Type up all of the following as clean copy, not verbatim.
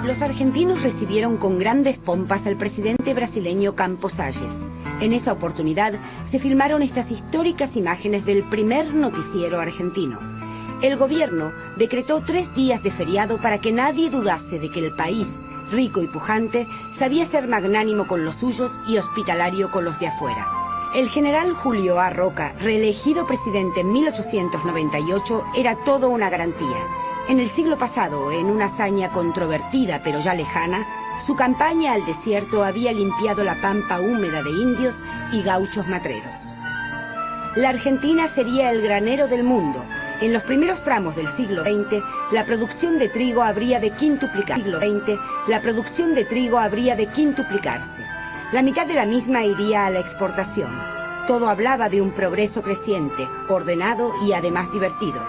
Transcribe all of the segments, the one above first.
Los argentinos recibieron con grandes pompas al presidente brasileño Campos Salles. En esa oportunidad se filmaron estas históricas imágenes del primer noticiero argentino. El gobierno decretó 3 días de feriado para que nadie dudase de que el país, rico y pujante, sabía ser magnánimo con los suyos y hospitalario con los de afuera. El general Julio A. Roca, reelegido presidente en 1898, era todo una garantía. En el siglo pasado, en una hazaña controvertida pero ya lejana, su campaña al desierto había limpiado la pampa húmeda de indios y gauchos matreros. La Argentina sería el granero del mundo. En los primeros tramos del siglo XX, la producción de trigo habría de quintuplicarse. La mitad de la misma iría a la exportación. Todo hablaba de un progreso creciente, ordenado y además divertido.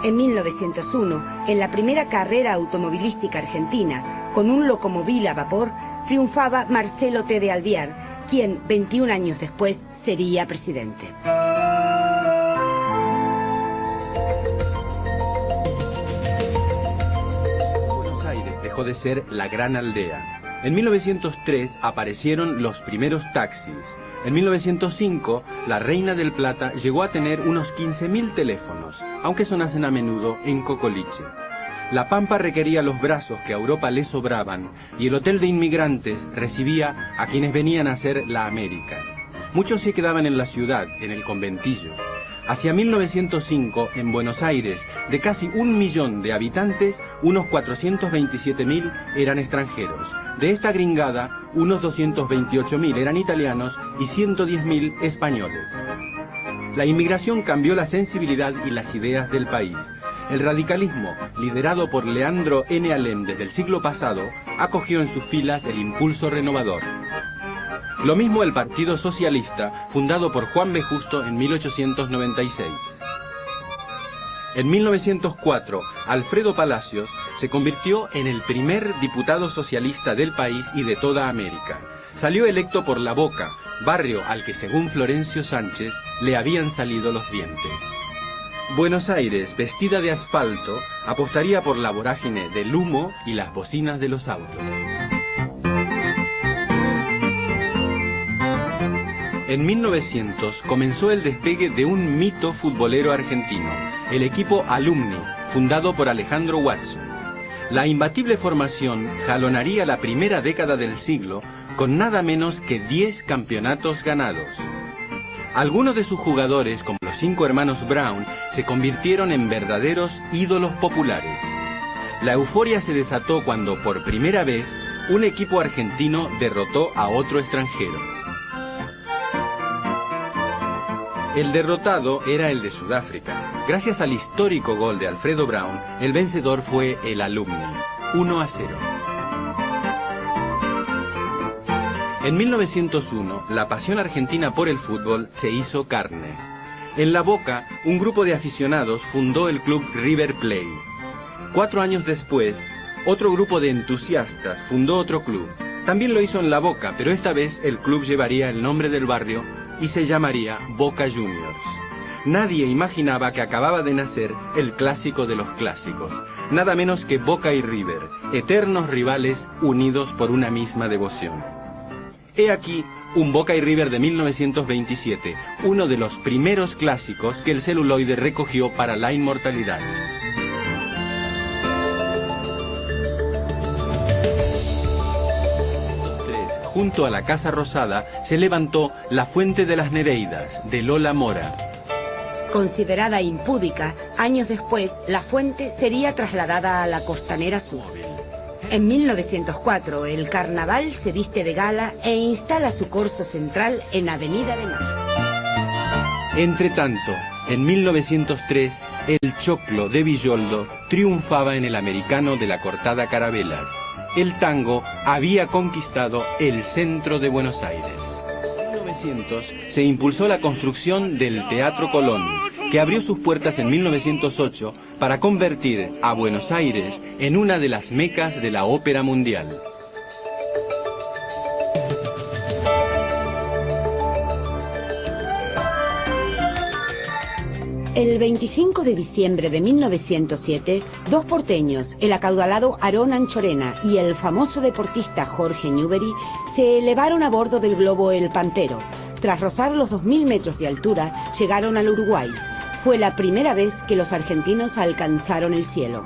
En 1901, en la primera carrera automovilística argentina, con un locomóvil a vapor, triunfaba Marcelo T. de Alvear, quien 21 años después sería presidente. Buenos Aires dejó de ser la gran aldea. En 1903 aparecieron los primeros taxis. En 1905, la Reina del Plata llegó a tener unos 15.000 teléfonos, aunque sonasen a menudo en Cocoliche. La Pampa requería los brazos que a Europa le sobraban y el hotel de inmigrantes recibía a quienes venían a hacer la América. Muchos se quedaban en la ciudad, en el conventillo. Hacia 1905, en Buenos Aires, de casi 1 millón de habitantes, unos 427.000 eran extranjeros. De esta gringada, unos 228.000 eran italianos y 110.000 españoles. La inmigración cambió la sensibilidad y las ideas del país. El radicalismo, liderado por Leandro N. Alem desde el siglo pasado, acogió en sus filas el impulso renovador. Lo mismo el Partido Socialista, fundado por Juan B. Justo en 1896. En 1904, Alfredo Palacios se convirtió en el primer diputado socialista del país y de toda América. Salió electo por La Boca, barrio al que, según Florencio Sánchez, le habían salido los dientes. Buenos Aires, vestida de asfalto, apostaría por la vorágine del humo y las bocinas de los autos. En 1900 comenzó el despegue de un mito futbolero argentino, el equipo Alumni, fundado por Alejandro Watson. La imbatible formación jalonaría la primera década del siglo con nada menos que 10 campeonatos ganados. Algunos de sus jugadores, como los 5 hermanos Brown, se convirtieron en verdaderos ídolos populares. La euforia se desató cuando, por primera vez, un equipo argentino derrotó a otro extranjero. El derrotado era el de Sudáfrica. Gracias al histórico gol de Alfredo Brown, el vencedor fue el Alumni, 1-0. En 1901, la pasión argentina por el fútbol se hizo carne. En La Boca, un grupo de aficionados fundó el club River Plate. 4 años después, otro grupo de entusiastas fundó otro club. También lo hizo en La Boca, pero esta vez el club llevaría el nombre del barrio y se llamaría Boca Juniors. Nadie imaginaba que acababa de nacer el clásico de los clásicos, nada menos que Boca y River, eternos rivales unidos por una misma devoción. He aquí un Boca y River de 1927, uno de los primeros clásicos que el celuloide recogió para la inmortalidad. Junto a la Casa Rosada se levantó la Fuente de las Nereidas, de Lola Mora. Considerada impúdica, años después, la fuente sería trasladada a la Costanera Sur. En 1904, el carnaval se viste de gala e instala su corso central en Avenida de Mayo. Entretanto, en 1903, el choclo de Villoldo triunfaba en el americano de la Cortada Carabelas. El tango había conquistado el centro de Buenos Aires. En 1900 se impulsó la construcción del Teatro Colón, que abrió sus puertas en 1908 para convertir a Buenos Aires en una de las mecas de la ópera mundial. El 25 de diciembre de 1907, dos porteños, el acaudalado Aarón Anchorena y el famoso deportista Jorge Newbery, se elevaron a bordo del globo El Pampero. Tras rozar los 2000 metros de altura, llegaron al Uruguay. Fue la primera vez que los argentinos alcanzaron el cielo.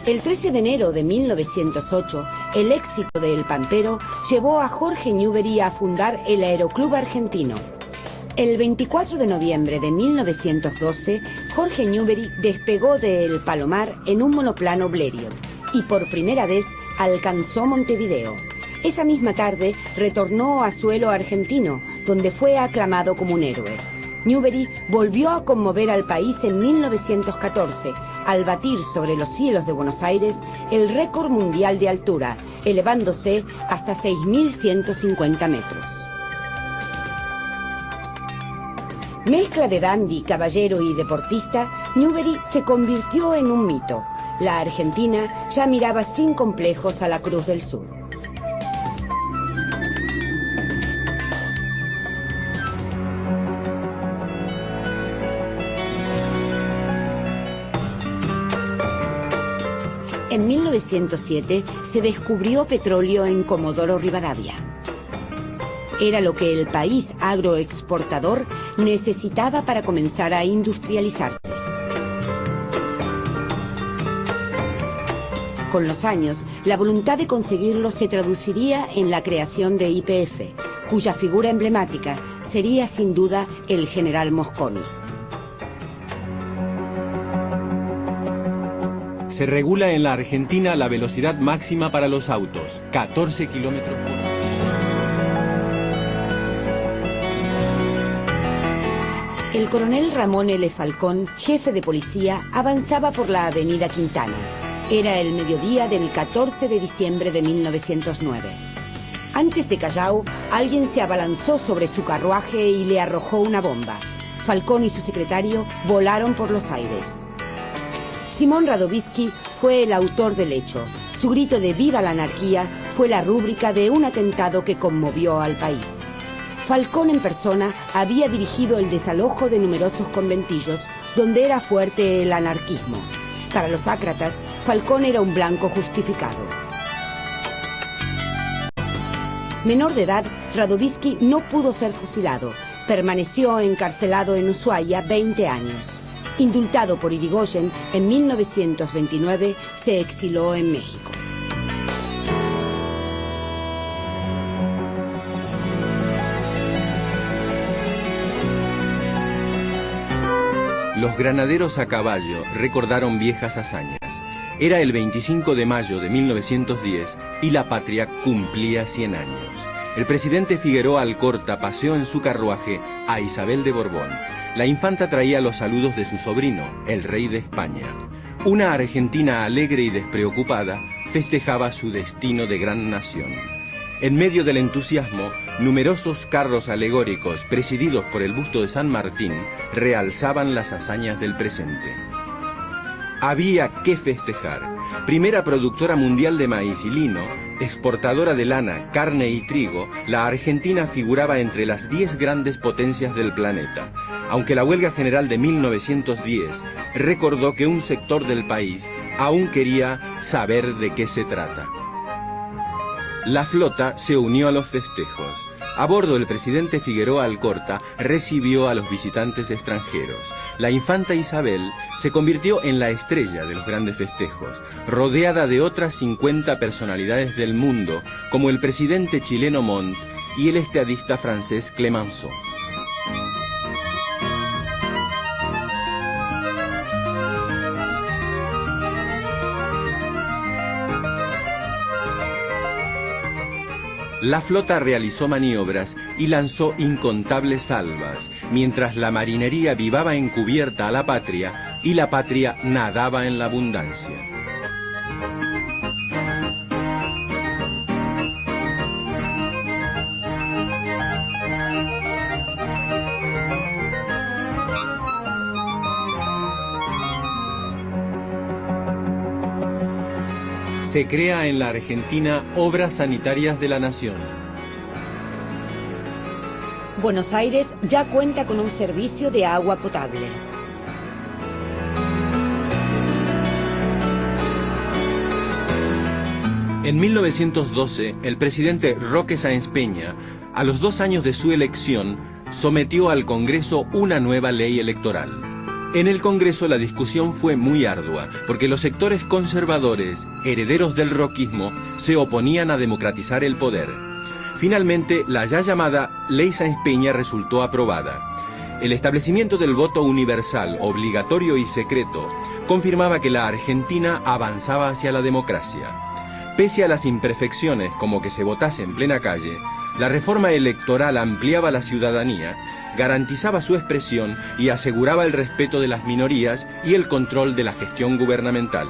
El 13 de enero de 1908, el éxito de El Pampero llevó a Jorge Newbery a fundar el Aeroclub Argentino. El 24 de noviembre de 1912, Jorge Newbery despegó de El Palomar en un monoplano Blériot y por primera vez alcanzó Montevideo. Esa misma tarde retornó a suelo argentino, donde fue aclamado como un héroe. Newbery volvió a conmover al país en 1914 al batir sobre los cielos de Buenos Aires el récord mundial de altura, elevándose hasta 6.150 metros. Mezcla de dandy, caballero y deportista, Newbery se convirtió en un mito. La Argentina ya miraba sin complejos a la Cruz del Sur. En 1907 se descubrió petróleo en Comodoro Rivadavia. Era lo que el país agroexportador necesitaba para comenzar a industrializarse. Con los años, la voluntad de conseguirlo se traduciría en la creación de YPF, cuya figura emblemática sería sin duda el general Mosconi. Se regula en la Argentina la velocidad máxima para los autos, 14 kilómetros por hora. El coronel Ramón L. Falcón, jefe de policía, avanzaba por la avenida Quintana. Era el mediodía del 14 de diciembre de 1909. Antes de Callao, alguien se abalanzó sobre su carruaje y le arrojó una bomba. Falcón y su secretario volaron por los aires. Simón Radovisky fue el autor del hecho. Su grito de «¡Viva la anarquía!» fue la rúbrica de un atentado que conmovió al país. Falcón en persona había dirigido el desalojo de numerosos conventillos donde era fuerte el anarquismo. Para los ácratas, Falcón era un blanco justificado. Menor de edad, Radovisky no pudo ser fusilado. Permaneció encarcelado en Ushuaia 20 años. Indultado por Irigoyen, en 1929 se exiló en México. Los granaderos a caballo recordaron viejas hazañas. Era el 25 de mayo de 1910 y la patria cumplía 100 años. El presidente Figueroa Alcorta paseó en su carruaje a Isabel de Borbón. La infanta traía los saludos de su sobrino, el rey de España. Una Argentina alegre y despreocupada festejaba su destino de gran nación. En medio del entusiasmo, numerosos carros alegóricos, presididos por el busto de San Martín, realzaban las hazañas del presente. Había que festejar. Primera productora mundial de maíz y lino, exportadora de lana, carne y trigo, la Argentina figuraba entre las 10 grandes potencias del planeta. Aunque la huelga general de 1910 recordó que un sector del país aún quería saber de qué se trata. La flota se unió a los festejos. A bordo, el presidente Figueroa Alcorta recibió a los visitantes extranjeros. La infanta Isabel se convirtió en la estrella de los grandes festejos, rodeada de otras 50 personalidades del mundo, como el presidente chileno Montt y el estadista francés Clemenceau. La flota realizó maniobras y lanzó incontables salvas, mientras la marinería vivaba encubierta a la patria y la patria nadaba en la abundancia. Se crea en la Argentina Obras Sanitarias de la Nación. Buenos Aires ya cuenta con un servicio de agua potable. En 1912, el presidente Roque Sáenz Peña, a los 2 años de su elección, sometió al Congreso una nueva ley electoral. En el Congreso la discusión fue muy ardua, porque los sectores conservadores, herederos del roquismo, se oponían a democratizar el poder. Finalmente, la ya llamada Ley Sáenz Peña resultó aprobada. El establecimiento del voto universal, obligatorio y secreto, confirmaba que la Argentina avanzaba hacia la democracia. Pese a las imperfecciones, como que se votase en plena calle, la reforma electoral ampliaba la ciudadanía, garantizaba su expresión y aseguraba el respeto de las minorías y el control de la gestión gubernamental.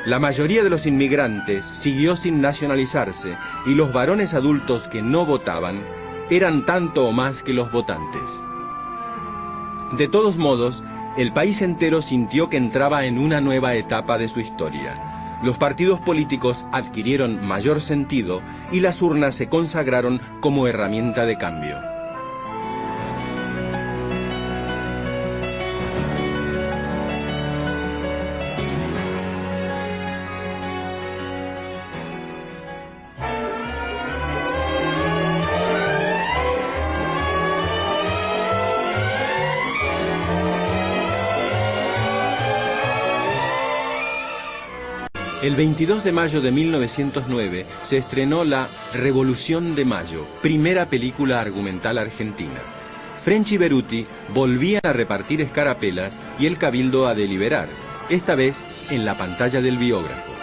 La mayoría de los inmigrantes siguió sin nacionalizarse y los varones adultos que no votaban eran tanto o más que los votantes. De todos modos, el país entero sintió que entraba en una nueva etapa de su historia. Los partidos políticos adquirieron mayor sentido y las urnas se consagraron como herramienta de cambio. El 22 de mayo de 1909 se estrenó la Revolución de Mayo, primera película argumental argentina. French y Beruti volvían a repartir escarapelas y el cabildo a deliberar, esta vez en la pantalla del biógrafo.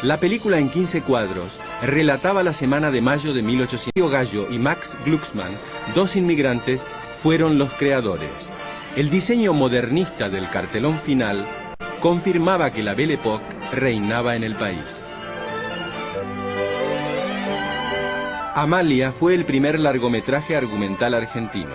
La película en 15 cuadros relataba la semana de mayo de 1800. Gallo y Max Glucksmann, 2 inmigrantes, fueron los creadores. El diseño modernista del cartelón final confirmaba que la Belle Époque reinaba en el país. Amalia fue el primer largometraje argumental argentino.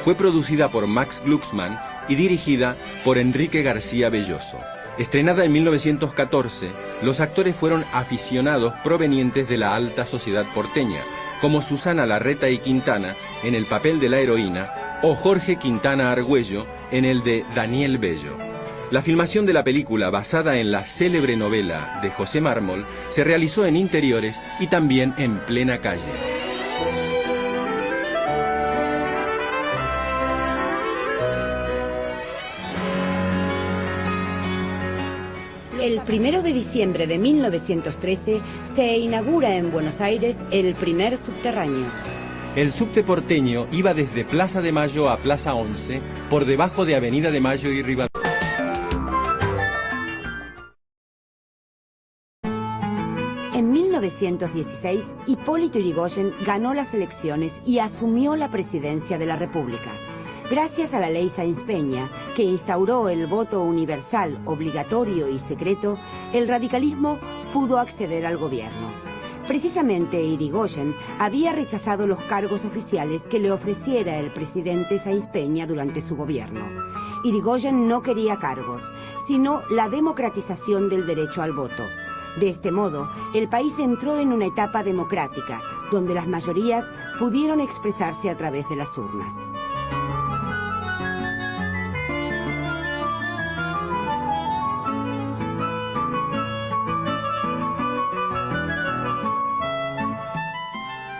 Fue producida por Max Glucksmann y dirigida por Enrique García Belloso. Estrenada en 1914, los actores fueron aficionados provenientes de la alta sociedad porteña, como Susana Larreta y Quintana en el papel de la heroína, o Jorge Quintana Argüello en el de Daniel Bello. La filmación de la película, basada en la célebre novela de José Mármol, se realizó en interiores y también en plena calle. El 1 de diciembre de 1913 se inaugura en Buenos Aires el primer subterráneo. El subte porteño iba desde Plaza de Mayo a Plaza 11, por debajo de Avenida de Mayo y Rivadavia. En 1916, Hipólito Yrigoyen ganó las elecciones y asumió la presidencia de la República. Gracias a la ley Sáenz Peña, que instauró el voto universal, obligatorio y secreto, el radicalismo pudo acceder al gobierno. Precisamente Yrigoyen había rechazado los cargos oficiales que le ofreciera el presidente Sáenz Peña durante su gobierno. Yrigoyen no quería cargos, sino la democratización del derecho al voto. De este modo, el país entró en una etapa democrática, donde las mayorías pudieron expresarse a través de las urnas.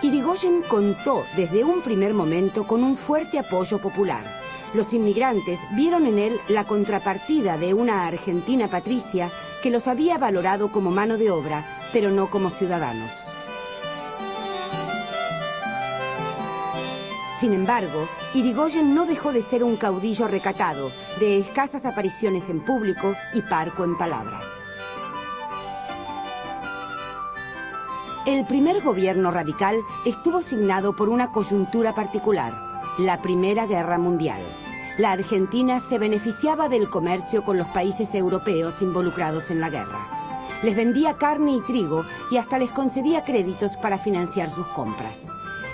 Yrigoyen contó desde un primer momento con un fuerte apoyo popular. Los inmigrantes vieron en él la contrapartida de una Argentina patricia que los había valorado como mano de obra, pero no como ciudadanos. Sin embargo, Yrigoyen no dejó de ser un caudillo recatado, de escasas apariciones en público y parco en palabras. El primer gobierno radical estuvo signado por una coyuntura particular, la Primera Guerra Mundial. La Argentina se beneficiaba del comercio con los países europeos involucrados en la guerra. Les vendía carne y trigo y hasta les concedía créditos para financiar sus compras.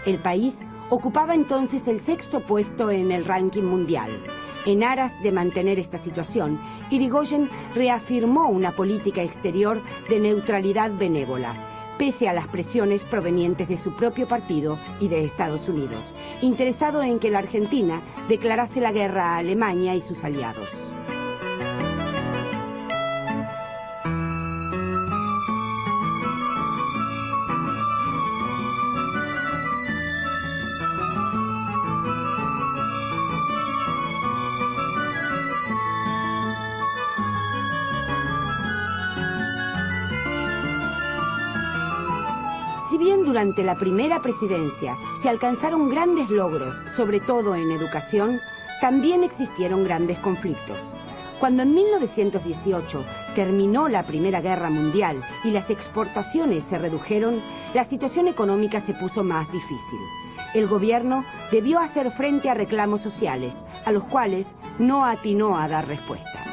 El país ocupaba entonces el 6º puesto en el ranking mundial. En aras de mantener esta situación, Yrigoyen reafirmó una política exterior de neutralidad benévola, pese a las presiones provenientes de su propio partido y de Estados Unidos, interesado en que la Argentina declarase la guerra a Alemania y sus aliados. durante la primera presidencia se alcanzaron grandes logros, sobre todo en educación, también existieron grandes conflictos. Cuando en 1918 terminó la Primera Guerra Mundial y las exportaciones se redujeron, la situación económica se puso más difícil. El gobierno debió hacer frente a reclamos sociales, a los cuales no atinó a dar respuesta.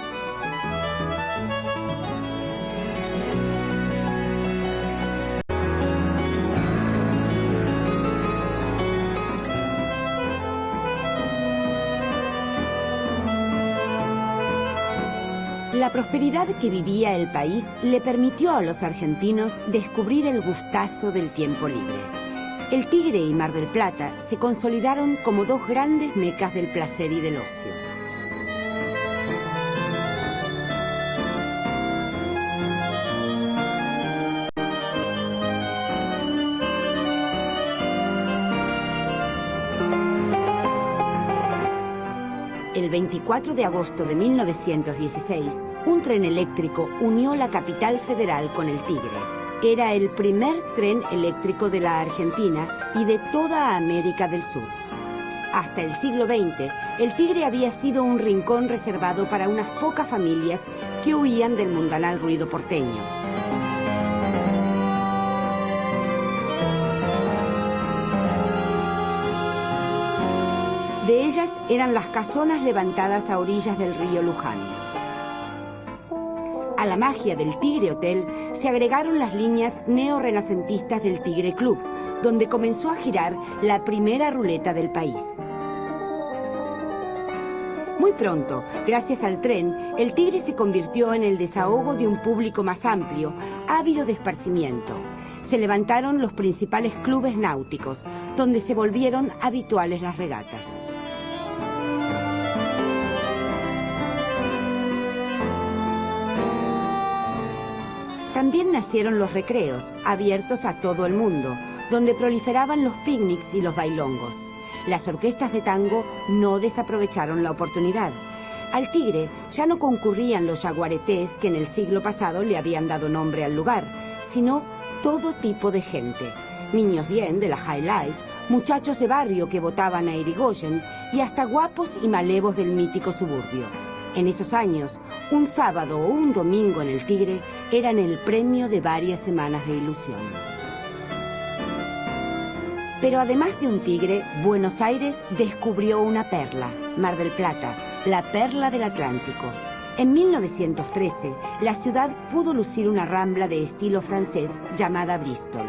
La prosperidad que vivía el país le permitió a los argentinos descubrir el gustazo del tiempo libre. El Tigre y Mar del Plata se consolidaron como dos grandes mecas del placer y del ocio. El 24 de agosto de 1916, un tren eléctrico unió la capital federal con el Tigre. Era el primer tren eléctrico de la Argentina y de toda América del Sur. Hasta el siglo XX, el Tigre había sido un rincón reservado para unas pocas familias que huían del mundanal ruido porteño. De ellas eran las casonas levantadas a orillas del río Luján. A la magia del Tigre Hotel se agregaron las líneas neorrenacentistas del Tigre Club, donde comenzó a girar la primera ruleta del país. Muy pronto, gracias al tren, el Tigre se convirtió en el desahogo de un público más amplio, ávido de esparcimiento. Se levantaron los principales clubes náuticos, donde se volvieron habituales las regatas. También nacieron los recreos, abiertos a todo el mundo, donde proliferaban los picnics y los bailongos. Las orquestas de tango no desaprovecharon la oportunidad. Al Tigre ya no concurrían los yaguaretés que en el siglo pasado le habían dado nombre al lugar, sino todo tipo de gente. Niños bien de la high life, muchachos de barrio que votaban a Irigoyen y hasta guapos y malevos del mítico suburbio. En esos años, un sábado o un domingo en el Tigre eran el premio de varias semanas de ilusión. Pero además de un Tigre, Buenos Aires descubrió una perla, Mar del Plata, la perla del Atlántico. En 1913, la ciudad pudo lucir una rambla de estilo francés llamada Bristol.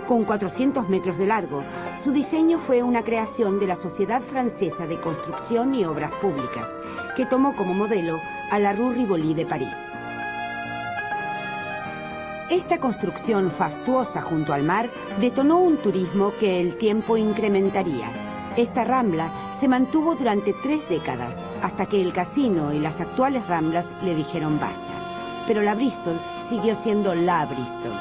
Con 400 metros de largo, su diseño fue una creación de la Sociedad Francesa de Construcción y Obras Públicas, que tomó como modelo a la Rue Rivoli de París. Esta construcción fastuosa junto al mar detonó un turismo que el tiempo incrementaría. Esta rambla se mantuvo durante 3 décadas, hasta que el casino y las actuales ramblas le dijeron basta. Pero la Bristol siguió siendo la Bristol.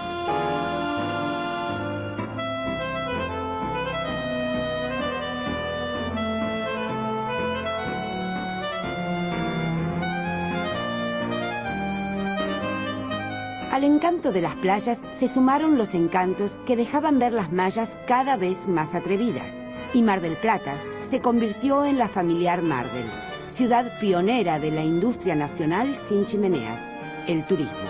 Al encanto de las playas se sumaron los encantos que dejaban ver las mallas cada vez más atrevidas. Y Mar del Plata se convirtió en la familiar Mardel, ciudad pionera de la industria nacional sin chimeneas, el turismo.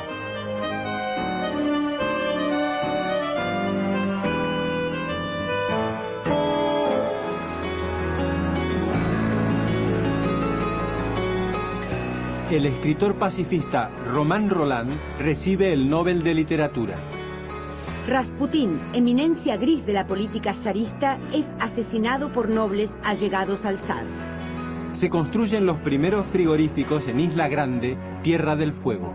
El escritor pacifista Román Roland recibe el Nobel de Literatura. Rasputín, eminencia gris de la política zarista, es asesinado por nobles allegados al zar. Se construyen los primeros frigoríficos en Isla Grande, Tierra del Fuego.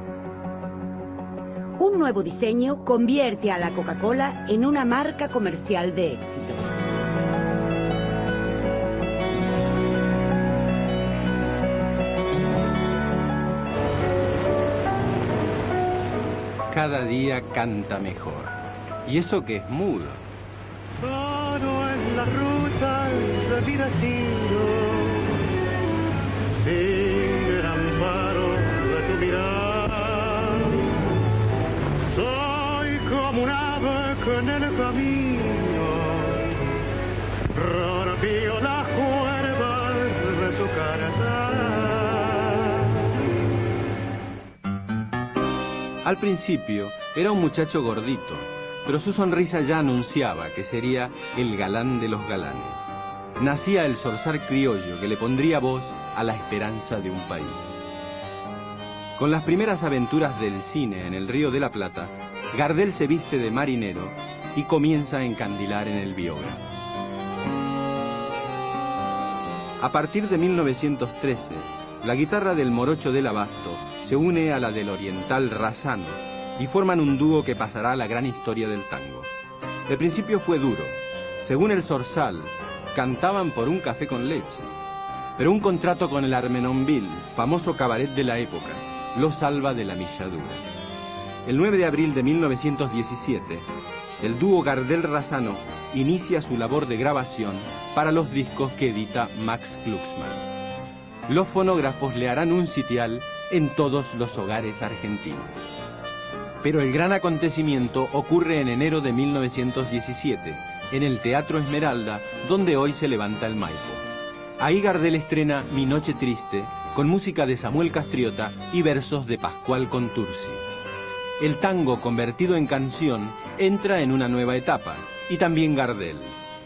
Un nuevo diseño convierte a la Coca-Cola en una marca comercial de éxito. Cada día canta mejor. Y eso que es mudo. Todo en la ruta de mi destino, sin el amparo de tu mirar. Soy como un ave que en el camino, rompió las cuerdas de su carta. Al principio era un muchacho gordito, pero su sonrisa ya anunciaba que sería el galán de los galanes. Nacía el zorzal criollo que le pondría voz a la esperanza de un país. Con las primeras aventuras del cine en el Río de la Plata, Gardel se viste de marinero y comienza a encandilar en el biógrafo. A partir de 1913, la guitarra del morocho del Abasto se une a la del oriental Razzano y forman un dúo que pasará a la gran historia del tango. El principio fue duro. Según el zorzal, cantaban por un café con leche. Pero un contrato con el Armenonville, famoso cabaret de la época, lo salva de la milladura. El 9 de abril de 1917, el dúo Gardel-Razzano inicia su labor de grabación para los discos que edita Max Glucksmann. Los fonógrafos le harán un sitial en todos los hogares argentinos. Pero el gran acontecimiento ocurre en enero de 1917, en el Teatro Esmeralda, donde hoy se levanta el Maipo. Ahí Gardel estrena Mi Noche Triste, con música de Samuel Castriota y versos de Pascual Contursi. El tango, convertido en canción, entra en una nueva etapa, y también Gardel.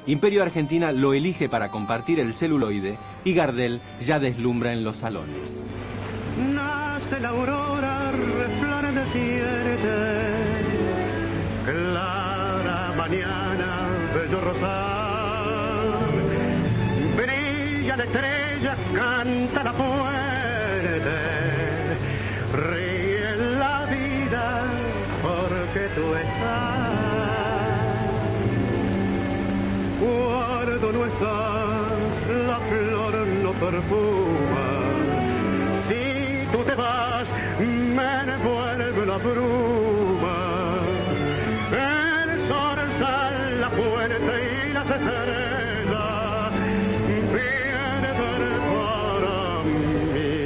Imperio Argentina lo elige para compartir el celuloide, y Gardel ya deslumbra en los salones. Nace la aurora resplandeciente, clara mañana, bello rosal, brilla la estrella, canta la fuerte, ríe la vida porque tú estás. Cuando no estás, la flor no perfuma. Si tú te vas, me envuelve la bruma. El zorzal, la fuente y las estrellas vienen para mí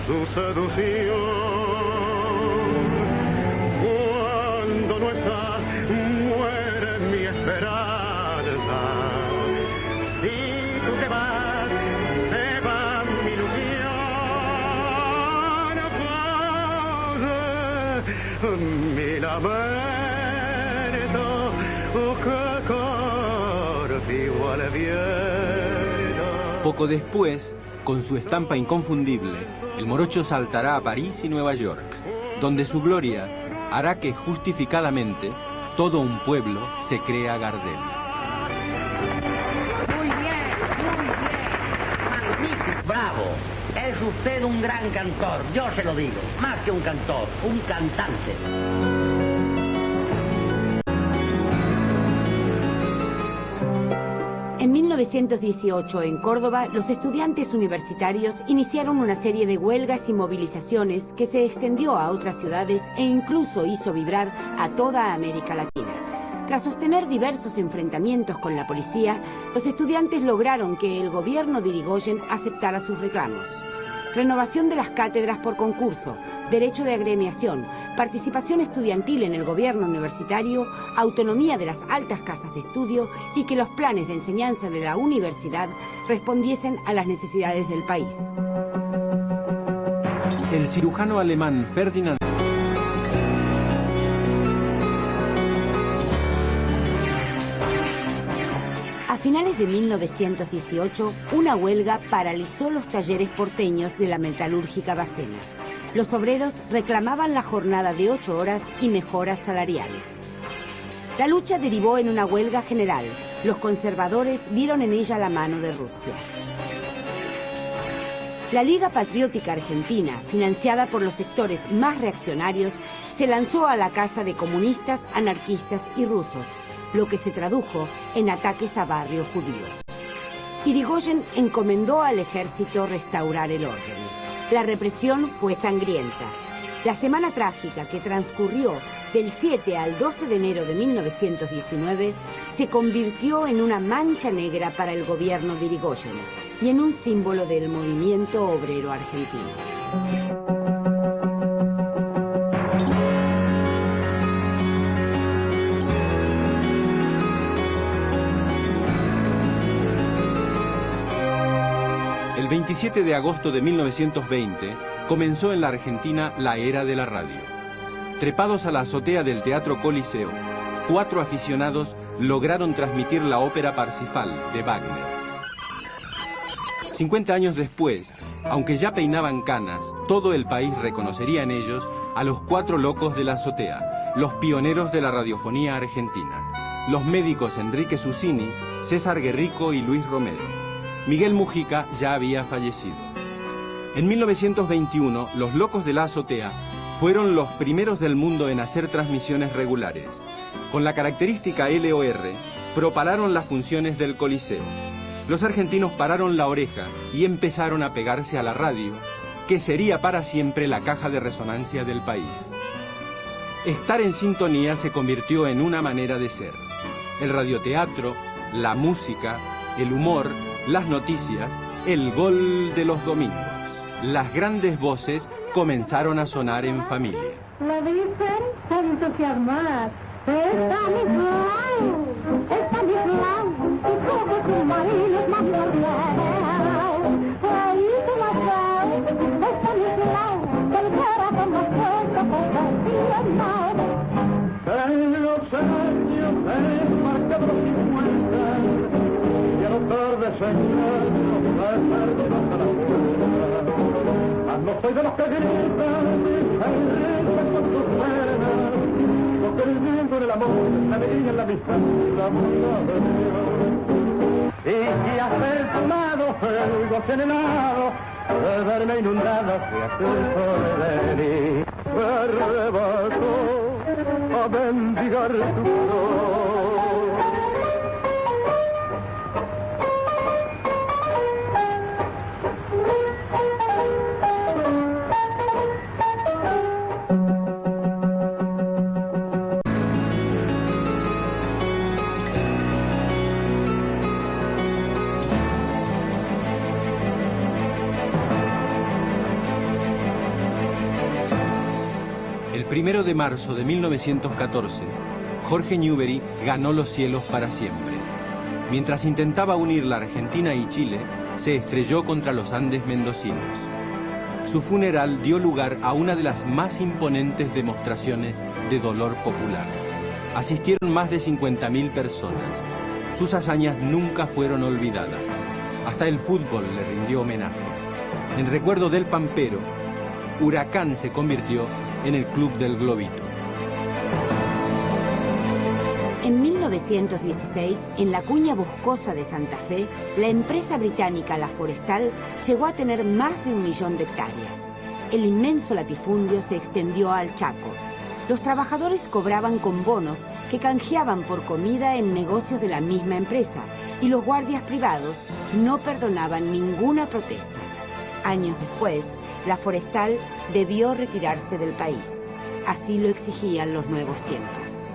su seducción. Cuando no estás, muere mi esperanza. Si tú te vas, se va mi ilusión. Mi lamento que corrió al viento. Poco después, con su estampa inconfundible, el morocho saltará a París y Nueva York, donde su gloria hará que justificadamente todo un pueblo se crea Gardel. Muy bien, magnífico, bravo. Es usted un gran cantor, yo se lo digo, más que un cantor, un cantante. En 1918, en Córdoba, los estudiantes universitarios iniciaron una serie de huelgas y movilizaciones que se extendió a otras ciudades e incluso hizo vibrar a toda América Latina. Tras sostener diversos enfrentamientos con la policía, los estudiantes lograron que el gobierno de Irigoyen aceptara sus reclamos. Renovación de las cátedras por concurso, derecho de agremiación, participación estudiantil en el gobierno universitario, autonomía de las altas casas de estudio y que los planes de enseñanza de la universidad respondiesen a las necesidades del país. El cirujano alemán Ferdinand A finales de 1918, una huelga paralizó los talleres porteños de la metalúrgica Bacena. Los obreros reclamaban la jornada de 8 horas y mejoras salariales. La lucha derivó en una huelga general. Los conservadores vieron en ella la mano de Rusia. La Liga Patriótica Argentina, financiada por los sectores más reaccionarios, se lanzó a la caza de comunistas, anarquistas y rusos, lo que se tradujo en ataques a barrios judíos. Irigoyen encomendó al ejército restaurar el orden. La represión fue sangrienta. La semana trágica que transcurrió del 7 al 12 de enero de 1919 se convirtió en una mancha negra para el gobierno de Irigoyen y en un símbolo del movimiento obrero argentino. 27 de agosto de 1920 comenzó en la Argentina la era de la radio. Trepados a la azotea del Teatro Coliseo, 4 aficionados lograron transmitir la ópera Parsifal de Wagner. 50 años después, aunque ya peinaban canas, todo el país reconocería en ellos a los 4 locos de la azotea, los pioneros de la radiofonía argentina, los médicos Enrique Susini, César Guerrico y Luis Romero. Miguel Mujica ya había fallecido. En 1921, los locos de la azotea fueron los primeros del mundo en hacer transmisiones regulares. Con la característica LOR, propalaron las funciones del Coliseo. Los argentinos pararon la oreja y empezaron a pegarse a la radio, que sería para siempre la caja de resonancia del país. Estar en sintonía se convirtió en una manera de ser. El radioteatro, la música, el humor, las noticias, el gol de los domingos. Las grandes voces comenzaron a sonar en familia. La Virgen se entusiasma. Está mi flau, y como su marido es más cordial. Ahí te la flau, está mi flau, del corazón más fuerte que contigo. En los años marcados los 50, y al tarde señor, hasta la puerta. No soy de los que gritan, con sus penas, creyendo en el amor, la alegría, la amistad, la bondad de Dios. Y hacer tomado el goce anhelado, de verme inundado, fui a culto de venir. Me arrebató a mendigar tu flor. El 1 de marzo de 1914, Jorge Newbery ganó los cielos para siempre. Mientras intentaba unir la Argentina y Chile, se estrelló contra los Andes mendocinos. Su funeral dio lugar a una de las más imponentes demostraciones de dolor popular. Asistieron más de 50.000 personas. Sus hazañas nunca fueron olvidadas. Hasta el fútbol le rindió homenaje. En recuerdo del Pampero, Huracán se convirtió en el Club del Globito. En 1916, en la cuña boscosa de Santa Fe, la empresa británica La Forestal llegó a tener más de 1 millón de hectáreas. El inmenso latifundio se extendió al Chaco. Los trabajadores cobraban con bonos que canjeaban por comida en negocios de la misma empresa, y los guardias privados no perdonaban ninguna protesta. Años después, La Forestal debió retirarse del país. Así lo exigían los nuevos tiempos.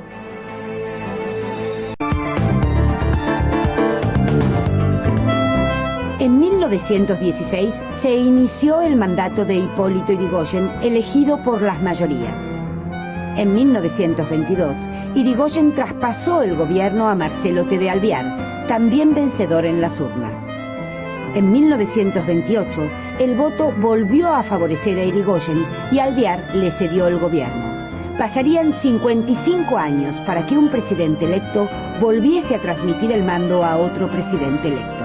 En 1916 se inició el mandato de Hipólito Yrigoyen, elegido por las mayorías. En 1922, Yrigoyen traspasó el gobierno a Marcelo T. de Alvear, también vencedor en las urnas. En 1928, el voto volvió a favorecer a Yrigoyen y Alvear le cedió el gobierno. Pasarían 55 años para que un presidente electo volviese a transmitir el mando a otro presidente electo.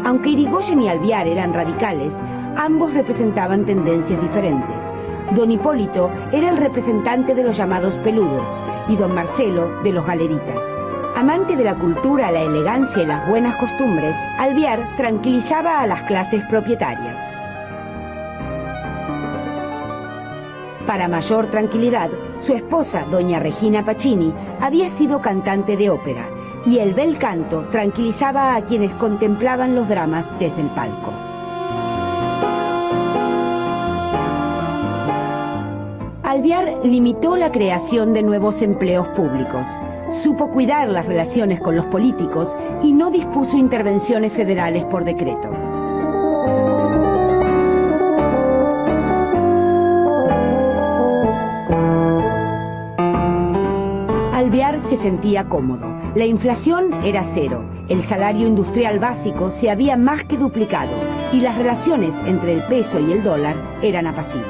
Aunque Yrigoyen y Alvear eran radicales, ambos representaban tendencias diferentes. Don Hipólito era el representante de los llamados peludos y don Marcelo de los galeritas. Amante de la cultura, la elegancia y las buenas costumbres, Alvear tranquilizaba a las clases propietarias. Para mayor tranquilidad, su esposa, doña Regina Pacini, había sido cantante de ópera, y el bel canto tranquilizaba a quienes contemplaban los dramas desde el palco. Alvear limitó la creación de nuevos empleos públicos, supo cuidar las relaciones con los políticos y no dispuso intervenciones federales por decreto. Alvear se sentía cómodo. La inflación era cero, el salario industrial básico se había más que duplicado y las relaciones entre el peso y el dólar eran apacibles.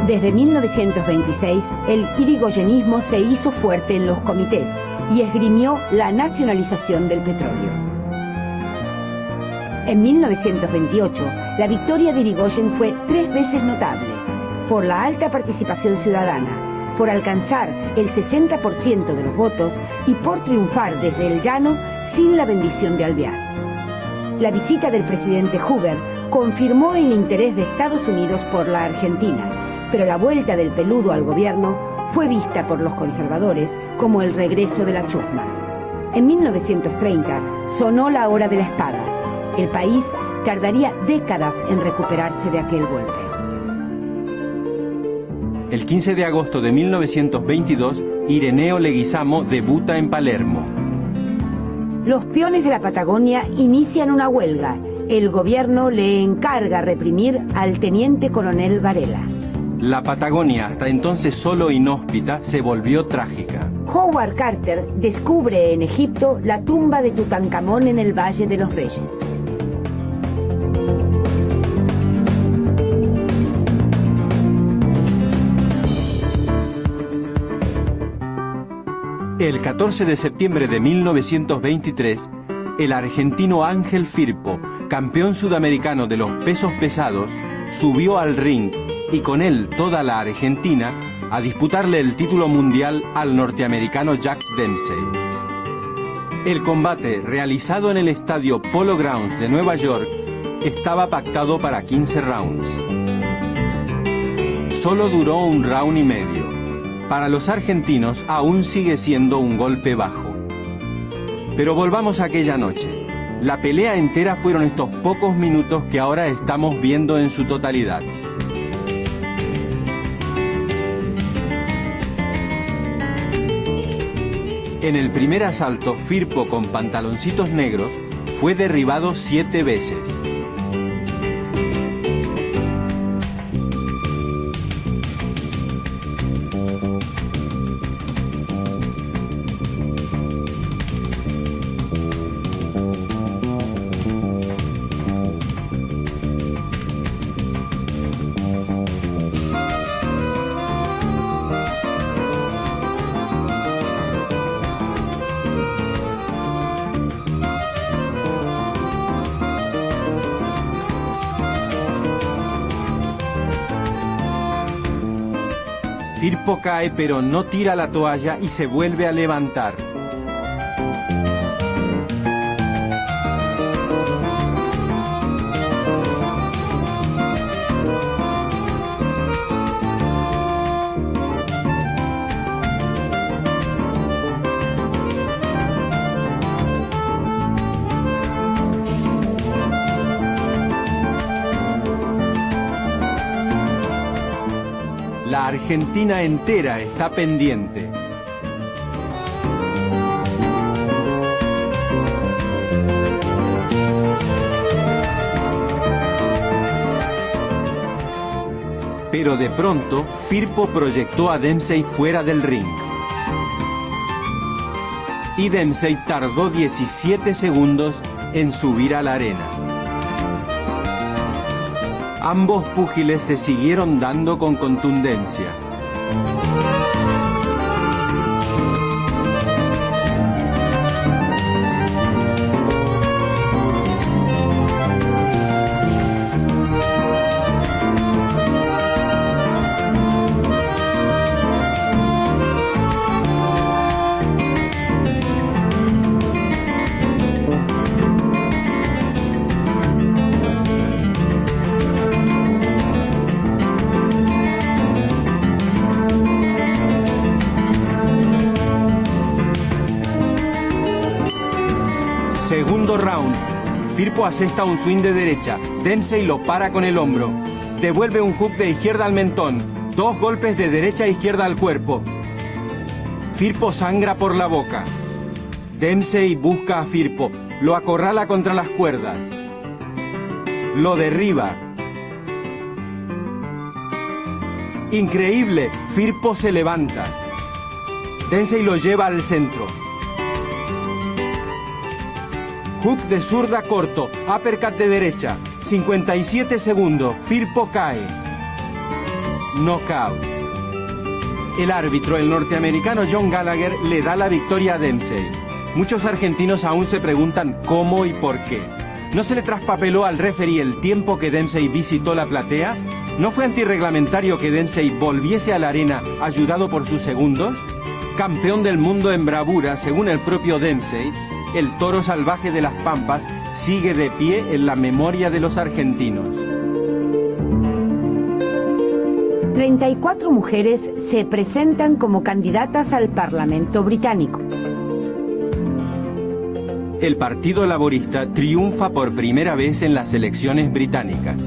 Desde 1926, el irigoyenismo se hizo fuerte en los comités y esgrimió la nacionalización del petróleo. En 1928, la victoria de Irigoyen fue 3 veces notable, por la alta participación ciudadana, por alcanzar el 60% de los votos y por triunfar desde el llano sin la bendición de Alvear. La visita del presidente Hoover confirmó el interés de Estados Unidos por la Argentina, pero la vuelta del peludo al gobierno fue vista por los conservadores como el regreso de la chusma. En 1930 sonó la hora de la espada. El país tardaría décadas en recuperarse de aquel golpe. El 15 de agosto de 1922, Ireneo Leguizamo debuta en Palermo. Los peones de la Patagonia inician una huelga. El gobierno le encarga reprimir al teniente coronel Varela. La Patagonia, hasta entonces solo inhóspita, se volvió trágica. Howard Carter descubre en Egipto la tumba de Tutankamón en el Valle de los Reyes. El 14 de septiembre de 1923, el argentino Ángel Firpo, campeón sudamericano de los pesos pesados, subió al ring y con él toda la Argentina a disputarle el título mundial al norteamericano Jack Dempsey. El combate, realizado en el estadio Polo Grounds de Nueva York, estaba pactado para 15 rounds. Solo duró 1 round y medio. Para los argentinos aún sigue siendo un golpe bajo. Pero volvamos a aquella noche. La pelea entera fueron estos pocos minutos que ahora estamos viendo en su totalidad. En el primer asalto, Firpo, con pantaloncitos negros, fue derribado 7 veces. Firpo cae, pero no tira la toalla y se vuelve a levantar. La Argentina entera está pendiente. Pero de pronto, Firpo proyectó a Dempsey fuera del ring. Y Dempsey tardó 17 segundos en subir a la arena. Ambos púgiles se siguieron dando con contundencia. Segundo round. Firpo asesta un swing de derecha. Dempsey lo para con el hombro. Devuelve un hook de izquierda al mentón. 2 golpes de derecha a izquierda al cuerpo. Firpo sangra por la boca. Dempsey busca a Firpo, lo acorrala contra las cuerdas. Lo derriba. Increíble, Firpo se levanta. Dempsey lo lleva al centro. Hook de zurda corto, uppercut de derecha. 57 segundos, Firpo cae. Knockout. El árbitro, el norteamericano John Gallagher, le da la victoria a Dempsey. Muchos argentinos aún se preguntan cómo y por qué. ¿No se le traspapeló al referee el tiempo que Dempsey visitó la platea? ¿No fue antirreglamentario que Dempsey volviese a la arena ayudado por sus segundos? Campeón del mundo en bravura, según el propio Dempsey, el toro salvaje de las Pampas sigue de pie en la memoria de los argentinos. 34 mujeres se presentan como candidatas al Parlamento británico. El Partido Laborista triunfa por primera vez en las elecciones británicas.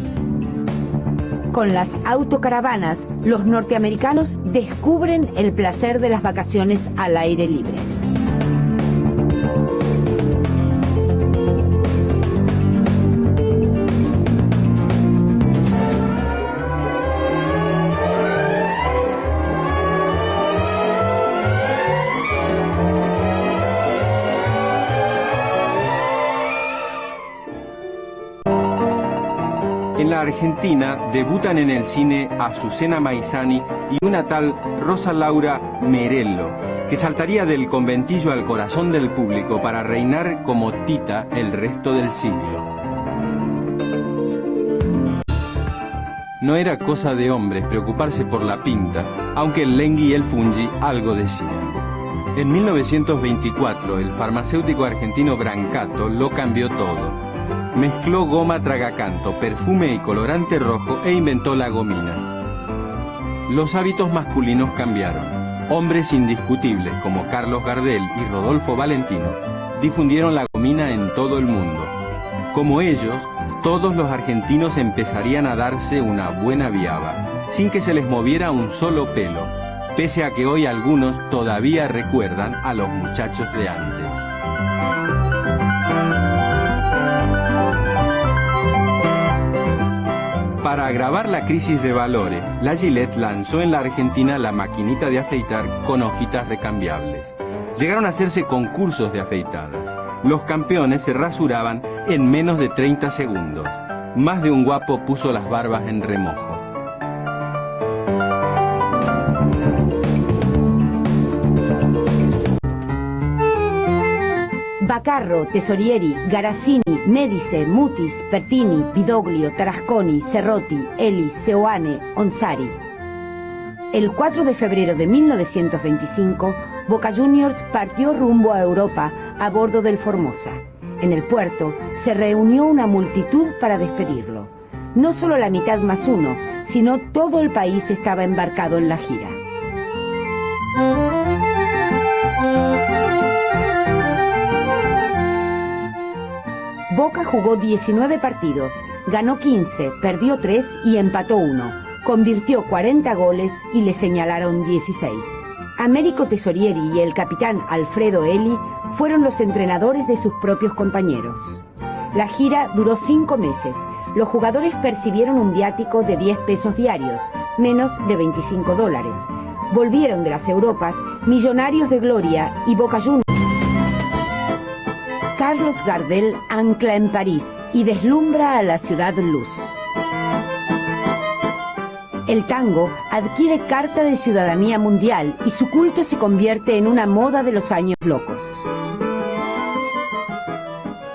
Con las autocaravanas, los norteamericanos descubren el placer de las vacaciones al aire libre. En la Argentina debutan en el cine Azucena Maizani y una tal Rosa Laura Merello, que saltaría del conventillo al corazón del público para reinar como Tita el resto del siglo. No era cosa de hombres preocuparse por la pinta, aunque el Lenghi y el Fungi algo decían. En 1924 el farmacéutico argentino Brancato lo cambió todo. Mezcló goma tragacanto, perfume y colorante rojo e inventó la gomina. Los hábitos masculinos cambiaron. Hombres indiscutibles como Carlos Gardel y Rodolfo Valentino difundieron la gomina en todo el mundo. Como ellos, todos los argentinos empezarían a darse una buena viaba, sin que se les moviera un solo pelo, pese a que hoy algunos todavía recuerdan a los muchachos de antes. Para agravar la crisis de valores, la Gillette lanzó en la Argentina la maquinita de afeitar con hojitas recambiables. Llegaron a hacerse concursos de afeitadas. Los campeones se rasuraban en menos de 30 segundos. Más de un guapo puso las barbas en remojo. Bacarro, Tesorieri, Garazzini, Medice, Mutis, Pertini, Vidoglio, Tarasconi, Cerrotti, Elis, Seoane, Onsari. El 4 de febrero de 1925, Boca Juniors partió rumbo a Europa a bordo del Formosa. En el puerto se reunió una multitud para despedirlo. No solo la mitad más uno, sino todo el país estaba embarcado en la gira. Boca jugó 19 partidos, ganó 15, perdió 3 y empató 1. Convirtió 40 goles y le señalaron 16. Américo Tesorieri y el capitán Alfredo Eli fueron los entrenadores de sus propios compañeros. La gira duró 5 meses. Los jugadores percibieron un viático de 10 pesos diarios, menos de $25. Volvieron de las Europas millonarios de gloria y Boca Juniors. Carlos Gardel ancla en París y deslumbra a la ciudad luz. El tango adquiere carta de ciudadanía mundial y su culto se convierte en una moda de los años locos.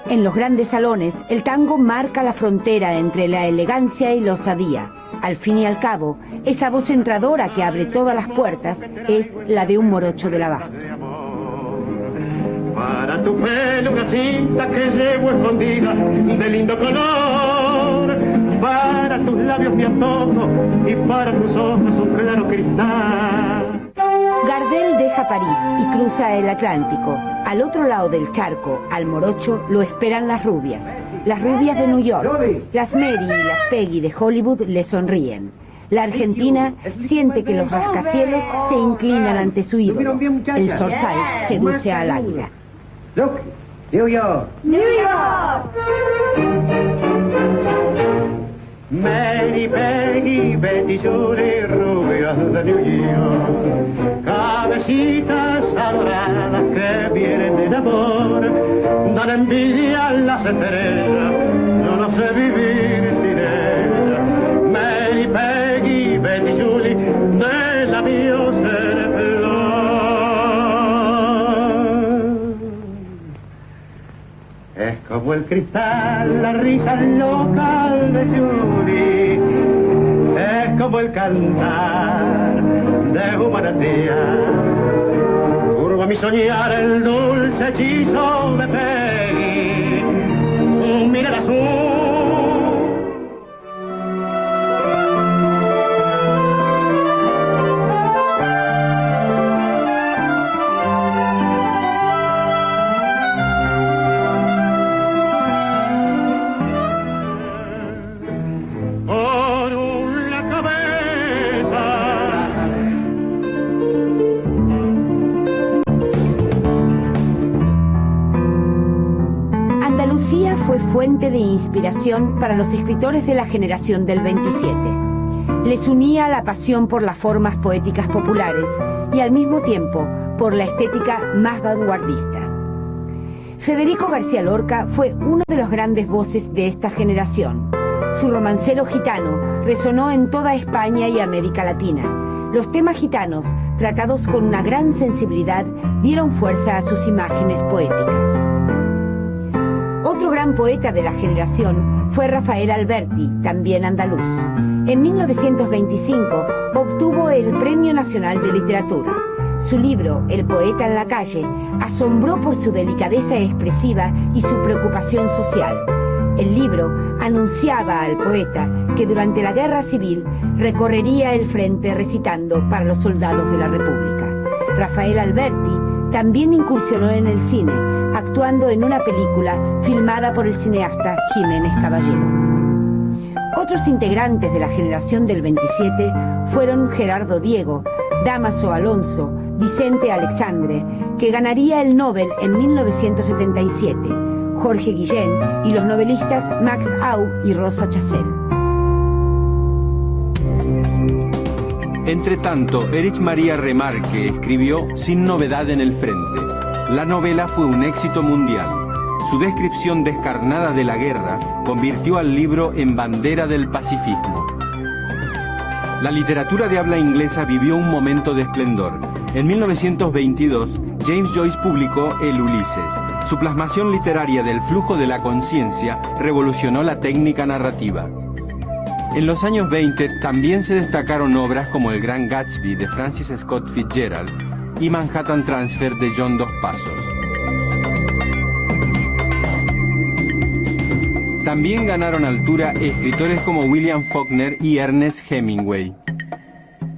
En los grandes salones, el tango marca la frontera entre la elegancia y la osadía. Al fin y al cabo, esa voz entradora que abre todas las puertas es la de un morocho del abasto. Para tu pelo una cinta que llevo escondida de lindo color, para tus labios mi antojo y para tus ojos un claro cristal. Gardel deja París y cruza el Atlántico. Al otro lado del charco, al morocho, lo esperan las rubias de New York. Las Mary y las Peggy de Hollywood le sonríen. La Argentina siente que los rascacielos se inclinan ante su ídolo. El zorzal seduce al águila. Look, New York. New York. Many Peggy, Betty, Julie, rubias de New York, cabecitas adoradas que vienen de amor, dan envidia a las estrellas, yo no sé vivir sin ellas. Many Peggy, Betty, Julie, de la diosa de flor. Es como el cristal, la risa loca de Julie, es como el cantar de un manantial. Curva mi soñar el dulce hechizo de Peggy, un mirar azul. Andalucía fue fuente de inspiración para los escritores de la generación del 27. Les unía la pasión por las formas poéticas populares y al mismo tiempo por la estética más vanguardista. Federico García Lorca fue uno de los grandes voces de esta generación. Su romancero gitano resonó en toda España y América Latina. Los temas gitanos, tratados con una gran sensibilidad, dieron fuerza a sus imágenes poéticas. Otro gran poeta de la generación fue Rafael Alberti, también andaluz. En 1925 obtuvo el Premio Nacional de Literatura. Su libro, El poeta en la calle, asombró por su delicadeza expresiva y su preocupación social. El libro anunciaba al poeta que durante la Guerra Civil recorrería el frente recitando para los soldados de la República. Rafael Alberti también incursionó en el cine, actuando en una película filmada por el cineasta Jiménez Caballero. Otros integrantes de la generación del 27 fueron Gerardo Diego, Dámaso Alonso, Vicente Alexandre, que ganaría el Nobel en 1977, Jorge Guillén y los novelistas Max Au y Rosa Chacel. Entre tanto, Erich María Remarque escribió Sin novedad en el frente. La novela fue un éxito mundial. Su descripción descarnada de la guerra convirtió al libro en bandera del pacifismo. La literatura de habla inglesa vivió un momento de esplendor. En 1922, James Joyce publicó El Ulises. Su plasmación literaria del flujo de la conciencia revolucionó la técnica narrativa. En los años 20 también se destacaron obras como El Gran Gatsby de Francis Scott Fitzgerald y Manhattan Transfer de John Dos Passos. También ganaron altura escritores como William Faulkner y Ernest Hemingway.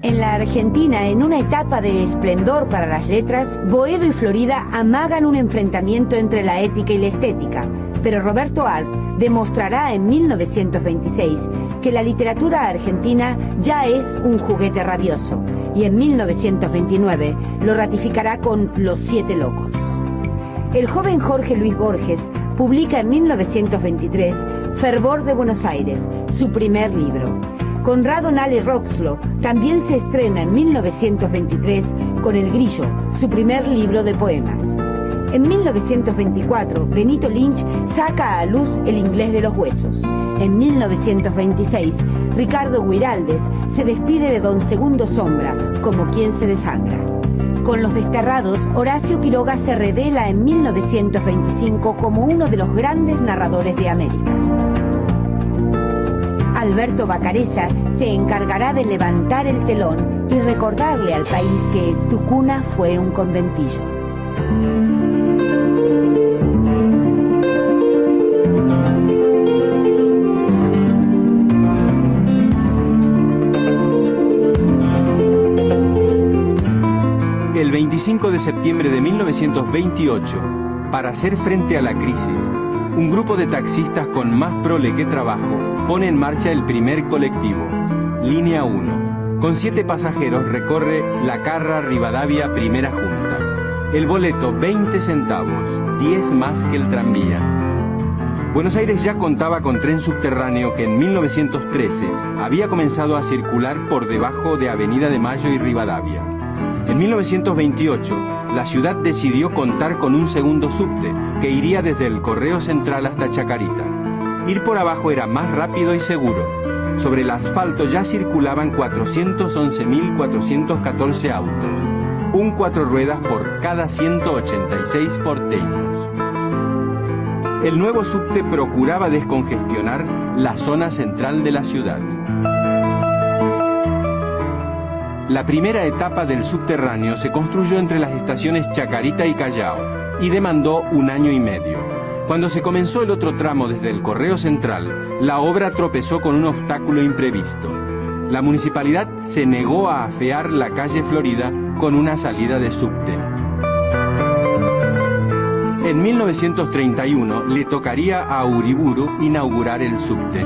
En la Argentina, en una etapa de esplendor para las letras, Boedo y Florida amagan un enfrentamiento entre la ética y la estética, pero Roberto Arlt demostrará en 1926 que la literatura argentina ya es un juguete rabioso, y en 1929 lo ratificará con Los Siete Locos. El joven Jorge Luis Borges publica en 1923 Fervor de Buenos Aires, su primer libro. Conrado Nale Roxlo también se estrena en 1923 con El Grillo, su primer libro de poemas. En 1924, Benito Lynch saca a luz El inglés de los huesos. En 1926, Ricardo Guiraldes se despide de Don Segundo Sombra, como quien se desangra. Con Los Desterrados, Horacio Quiroga se revela en 1925 como uno de los grandes narradores de América. Alberto Bacareza se encargará de levantar el telón y recordarle al país que tu cuna fue un conventillo. El 25 de septiembre de 1928, para hacer frente a la crisis, un grupo de taxistas con más prole que trabajo pone en marcha el primer colectivo. línea 1. Con 7 pasajeros recorre la Carra Rivadavia Primera Junta. El boleto 20 centavos, 10 más que el tranvía. Buenos Aires ya contaba con tren subterráneo que en 1913 había comenzado a circular por debajo de Avenida de Mayo y Rivadavia. En 1928, la ciudad decidió contar con un segundo subte que iría desde el Correo Central hasta Chacarita. Ir por abajo era más rápido y seguro. Sobre el asfalto ya circulaban 411.414 autos, un 4 ruedas por cada 186 porteños. El nuevo subte procuraba descongestionar la zona central de la ciudad. La primera etapa del subterráneo se construyó entre las estaciones Chacarita y Callao y demandó 1 año y medio. Cuando se comenzó el otro tramo desde el Correo Central, la obra tropezó con un obstáculo imprevisto. La municipalidad se negó a afear la calle Florida con una salida de subte. En 1931 le tocaría a Uriburu inaugurar el subte.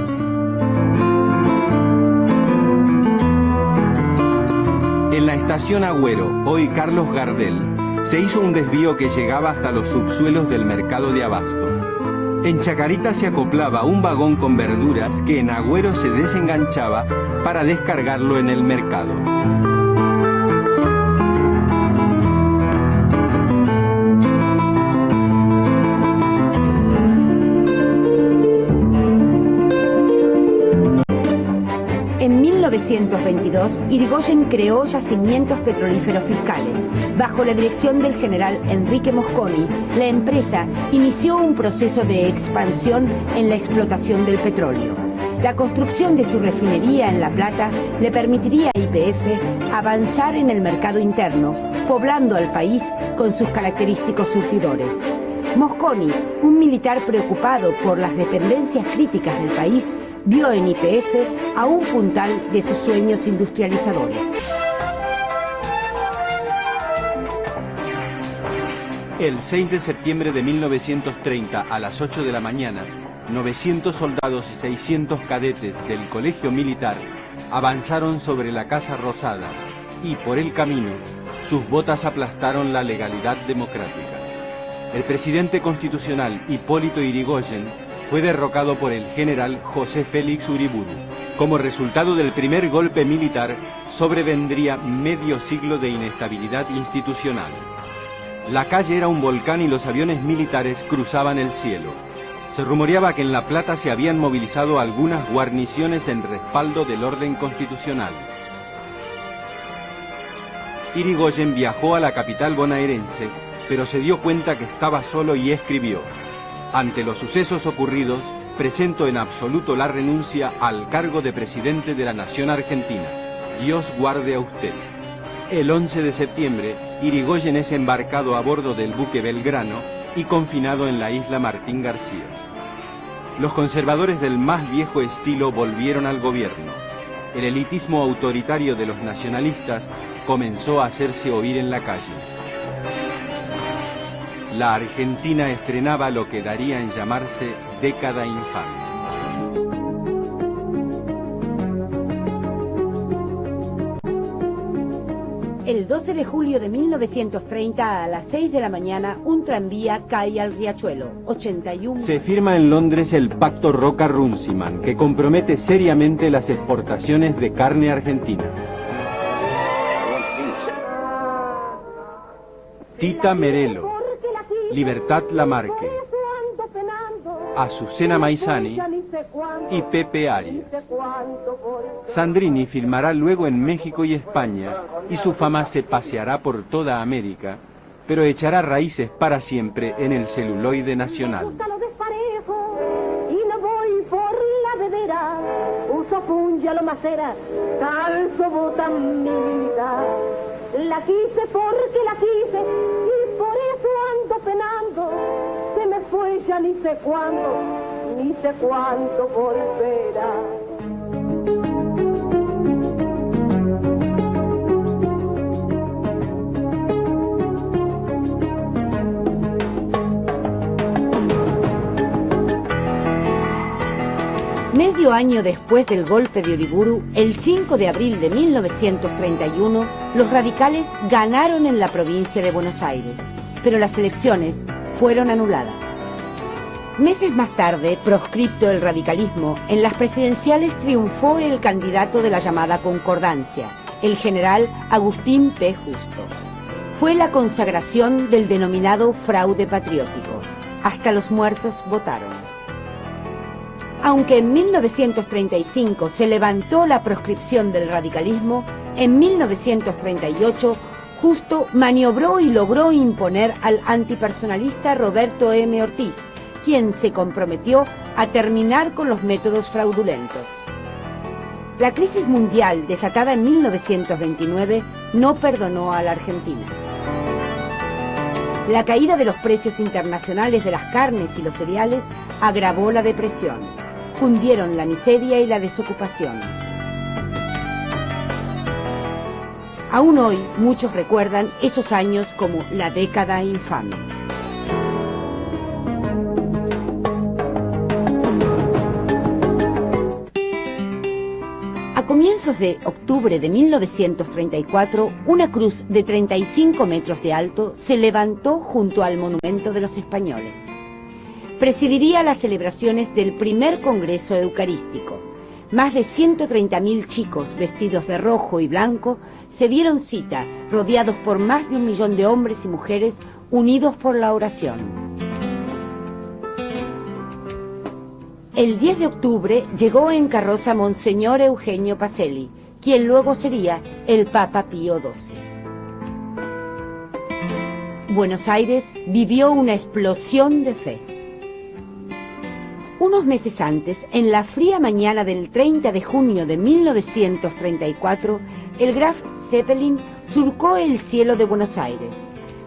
En la estación Agüero, hoy Carlos Gardel, se hizo un desvío que llegaba hasta los subsuelos del mercado de Abasto. En Chacarita se acoplaba un vagón con verduras que en Agüero se desenganchaba para descargarlo en el mercado. En 1922, Irigoyen creó yacimientos petrolíferos fiscales. Bajo la dirección del general Enrique Mosconi, la empresa inició un proceso de expansión en la explotación del petróleo. La construcción de su refinería en La Plata le permitiría a YPF avanzar en el mercado interno, poblando al país con sus característicos surtidores. Mosconi, un militar preocupado por las dependencias críticas del país, vio en YPF a un puntal de sus sueños industrializadores. El 6 de septiembre de 1930, a las 8 de la mañana, 900 soldados y 600 cadetes del Colegio Militar avanzaron sobre la Casa Rosada y, por el camino, sus botas aplastaron la legalidad democrática. El presidente constitucional Hipólito Yrigoyen fue derrocado por el general José Félix Uriburu. Como resultado del primer golpe militar, sobrevendría medio siglo de inestabilidad institucional. La calle era un volcán y los aviones militares cruzaban el cielo. Se rumoreaba que en La Plata se habían movilizado algunas guarniciones en respaldo del orden constitucional. Yrigoyen viajó a la capital bonaerense, pero se dio cuenta que estaba solo y escribió: ante los sucesos ocurridos, presento en absoluto la renuncia al cargo de presidente de la Nación Argentina. Dios guarde a usted. El 11 de septiembre, Yrigoyen es embarcado a bordo del buque Belgrano y confinado en la isla Martín García. Los conservadores del más viejo estilo volvieron al gobierno. El elitismo autoritario de los nacionalistas comenzó a hacerse oír en la calle. La Argentina estrenaba lo que daría en llamarse década infame. El 12 de julio de 1930, a las 6 de la mañana, un tranvía cae al riachuelo. 81... Se firma en Londres el Pacto Roca-Runciman, que compromete seriamente las exportaciones de carne argentina. Tita Merelo, Libertad Lamarque, Azucena Maizani y Pepe Arias. Sandrini filmará luego en México y España y su fama se paseará por toda América, pero echará raíces para siempre en el celuloide nacional. Y no voy por la vedera, uso funja lo macera, calzo bota mi vida. La quise porque la quise y por eso ando penando. Se me fue ya ni sé cuándo volverá. Medio Medio año después del golpe de Uriburu, el 5 de abril de 1931, los radicales ganaron en la provincia de Buenos Aires, pero las elecciones fueron anuladas. Meses más tarde, proscripto el radicalismo, en las presidenciales triunfó el candidato de la llamada Concordancia, el general Agustín P. Justo. Fue la consagración del denominado fraude patriótico. Hasta los muertos votaron. Aunque en 1935 se levantó la proscripción del radicalismo, en 1938 Justo maniobró y logró imponer al antipersonalista Roberto M. Ortiz, quien se comprometió a terminar con los métodos fraudulentos. La crisis mundial desatada en 1929 no perdonó a la Argentina. La caída de los precios internacionales de las carnes y los cereales agravó la depresión. Cundieron la miseria y la desocupación. Aún hoy muchos recuerdan esos años como la década infame. A comienzos de octubre de 1934, una cruz de 35 metros de alto se levantó junto al Monumento de los Españoles. Presidiría las celebraciones del primer Congreso Eucarístico. Más de 130.000 chicos vestidos de rojo y blanco se dieron cita, rodeados por más de 1 millón de hombres y mujeres unidos por la oración. El 10 de octubre llegó en carroza Monseñor Eugenio Pacelli, quien luego sería el Papa Pío XII. Buenos Aires vivió una explosión de fe. Unos meses antes, en la fría mañana del 30 de junio de 1934, el Graf Zeppelin surcó el cielo de Buenos Aires.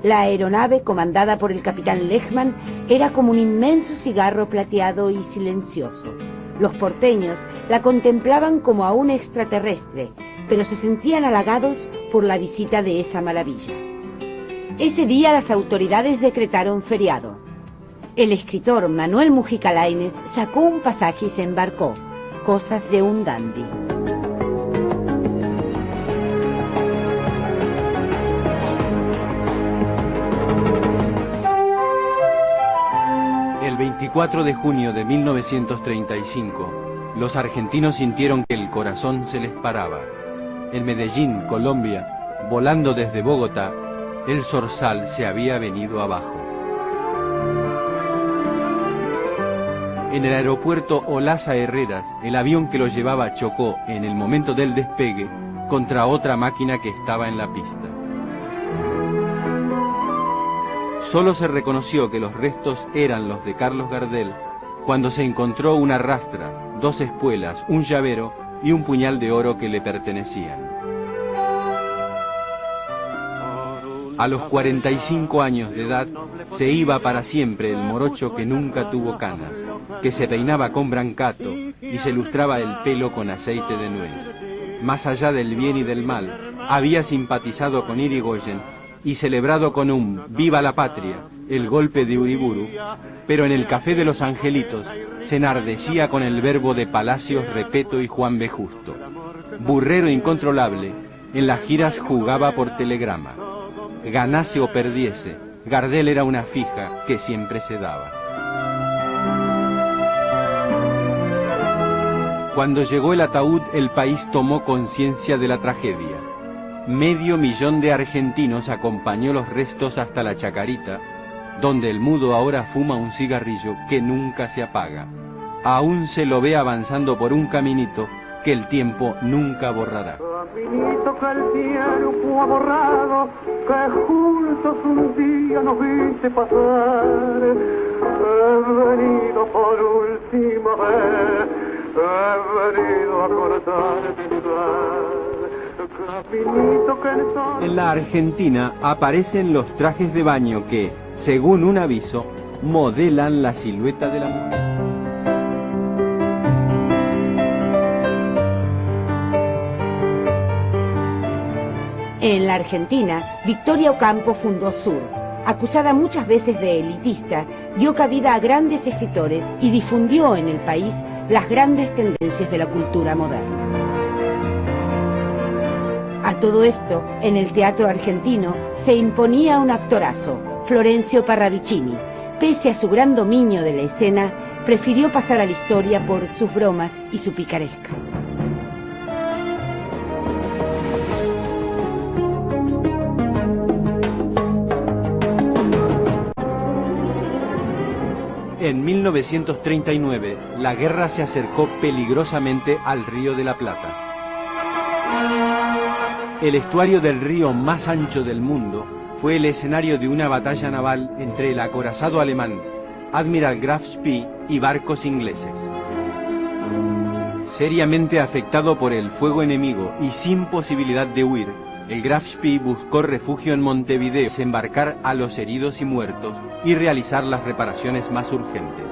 La aeronave, comandada por el capitán Lehmann, era como un inmenso cigarro plateado y silencioso. Los porteños la contemplaban como a un extraterrestre, pero se sentían halagados por la visita de esa maravilla. Ese día las autoridades decretaron feriado. El escritor Manuel Mujica Lainez sacó un pasaje y se embarcó. Cosas de un dandy. El 24 de junio de 1935, los argentinos sintieron que el corazón se les paraba. En Medellín, Colombia, volando desde Bogotá, el zorzal se había venido abajo. En el aeropuerto Olaza Herreras, el avión que lo llevaba chocó en el momento del despegue contra otra máquina que estaba en la pista. Solo se reconoció que los restos eran los de Carlos Gardel cuando se encontró una rastra, 2 espuelas, un llavero y un puñal de oro que le pertenecían. A los 45 años de edad se iba para siempre el morocho que nunca tuvo canas, que se peinaba con brancato y se lustraba el pelo con aceite de nuez. Más allá del bien y del mal, había simpatizado con Irigoyen y celebrado con un «Viva la Patria» el golpe de Uriburu, pero en el Café de los Angelitos se enardecía con el verbo de Palacios, Repeto y Juan B. Justo. Burrero incontrolable, en las giras jugaba por telegrama. Ganase o perdiese, Gardel era una fija que siempre se daba. Cuando llegó el ataúd, el país tomó conciencia de la tragedia. 500.000 de argentinos acompañó los restos hasta la Chacarita, donde el mudo ahora fuma un cigarrillo que nunca se apaga. Aún se lo ve avanzando por un caminito que el tiempo nunca borrará. Caminito que el tiempo ha borrado, que juntos un día nos viste pasar. He venido por última vez, he venido a cortar tu lugar. Caminito que el sol... En la Argentina aparecen los trajes de baño que, según un aviso, modelan la silueta de la mujer. En la Argentina, Victoria Ocampo fundó Sur. acusada muchas veces de elitista, dio cabida a grandes escritores y difundió en el país las grandes tendencias de la cultura moderna. A todo esto, en el teatro argentino se imponía un actorazo, Florencio Parravicini. Pese a su gran dominio de la escena, prefirió pasar a la historia por sus bromas y su picaresca. En 1939, la guerra se acercó peligrosamente al Río de la Plata. El estuario del río más ancho del mundo fue el escenario de una batalla naval entre el acorazado alemán Admiral Graf Spee y barcos ingleses. Seriamente afectado por el fuego enemigo y sin posibilidad de huir, el Graf Spee buscó refugio en Montevideo, desembarcar a los heridos y muertos y realizar las reparaciones más urgentes.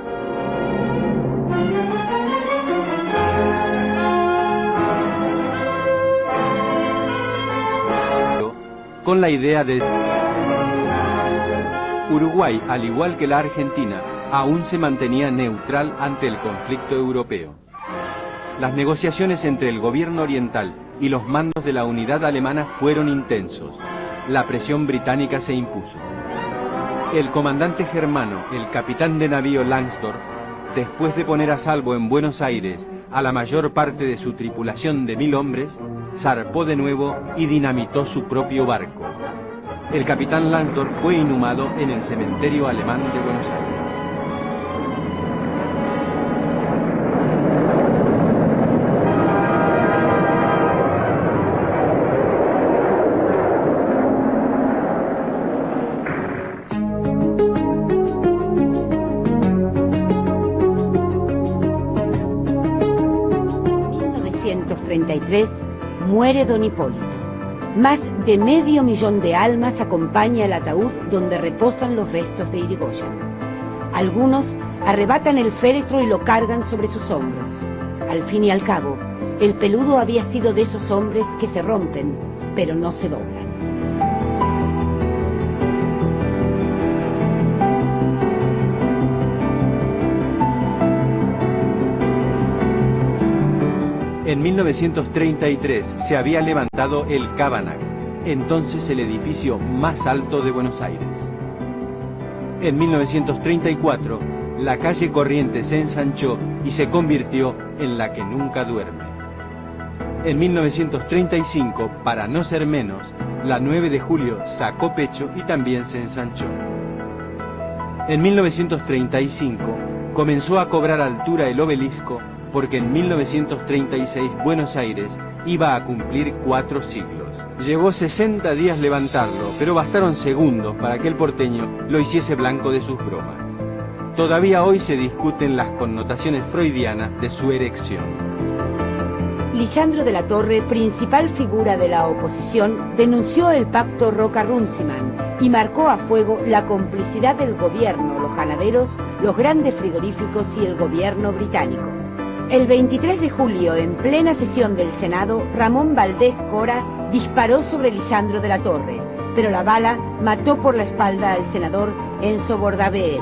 Con la idea de Uruguay, al igual que la Argentina, aún se mantenía neutral ante el conflicto europeo. Las negociaciones entre el gobierno oriental y los mandos de la unidad alemana fueron intensos. La presión británica se impuso. El comandante germano, el capitán de navío Langsdorff, después de poner a salvo en Buenos Aires a la mayor parte de su tripulación de 1000 hombres, zarpó de nuevo y dinamitó su propio barco. El capitán Langsdorff fue inhumado en el cementerio alemán de Buenos Aires. Muere don Hipólito. Más de 500.000 de almas acompaña el ataúd donde reposan los restos de Irigoyen. Algunos arrebatan el féretro y lo cargan sobre sus hombros. Al fin y al cabo, el peludo había sido de esos hombres que se rompen, pero no se doblan. En 1933 se había levantado el Cabanac, entonces el edificio más alto de Buenos Aires. En 1934, la calle Corrientes se ensanchó y se convirtió en la que nunca duerme. En 1935, para no ser menos, la 9 de julio sacó pecho y también se ensanchó. En 1935, comenzó a cobrar altura el obelisco porque en 1936 Buenos Aires iba a cumplir 4 siglos. Llevó 60 días levantarlo, pero bastaron segundos para que el porteño lo hiciese blanco de sus bromas. Todavía hoy se discuten las connotaciones freudianas de su erección. Lisandro de la Torre, principal figura de la oposición, denunció el pacto Roca-Runciman y marcó a fuego la complicidad del gobierno, los ganaderos, los grandes frigoríficos y el gobierno británico. El 23 de julio, en plena sesión del Senado, Ramón Valdés Cora disparó sobre Lisandro de la Torre, pero la bala mató por la espalda al senador Enzo Bordaberry.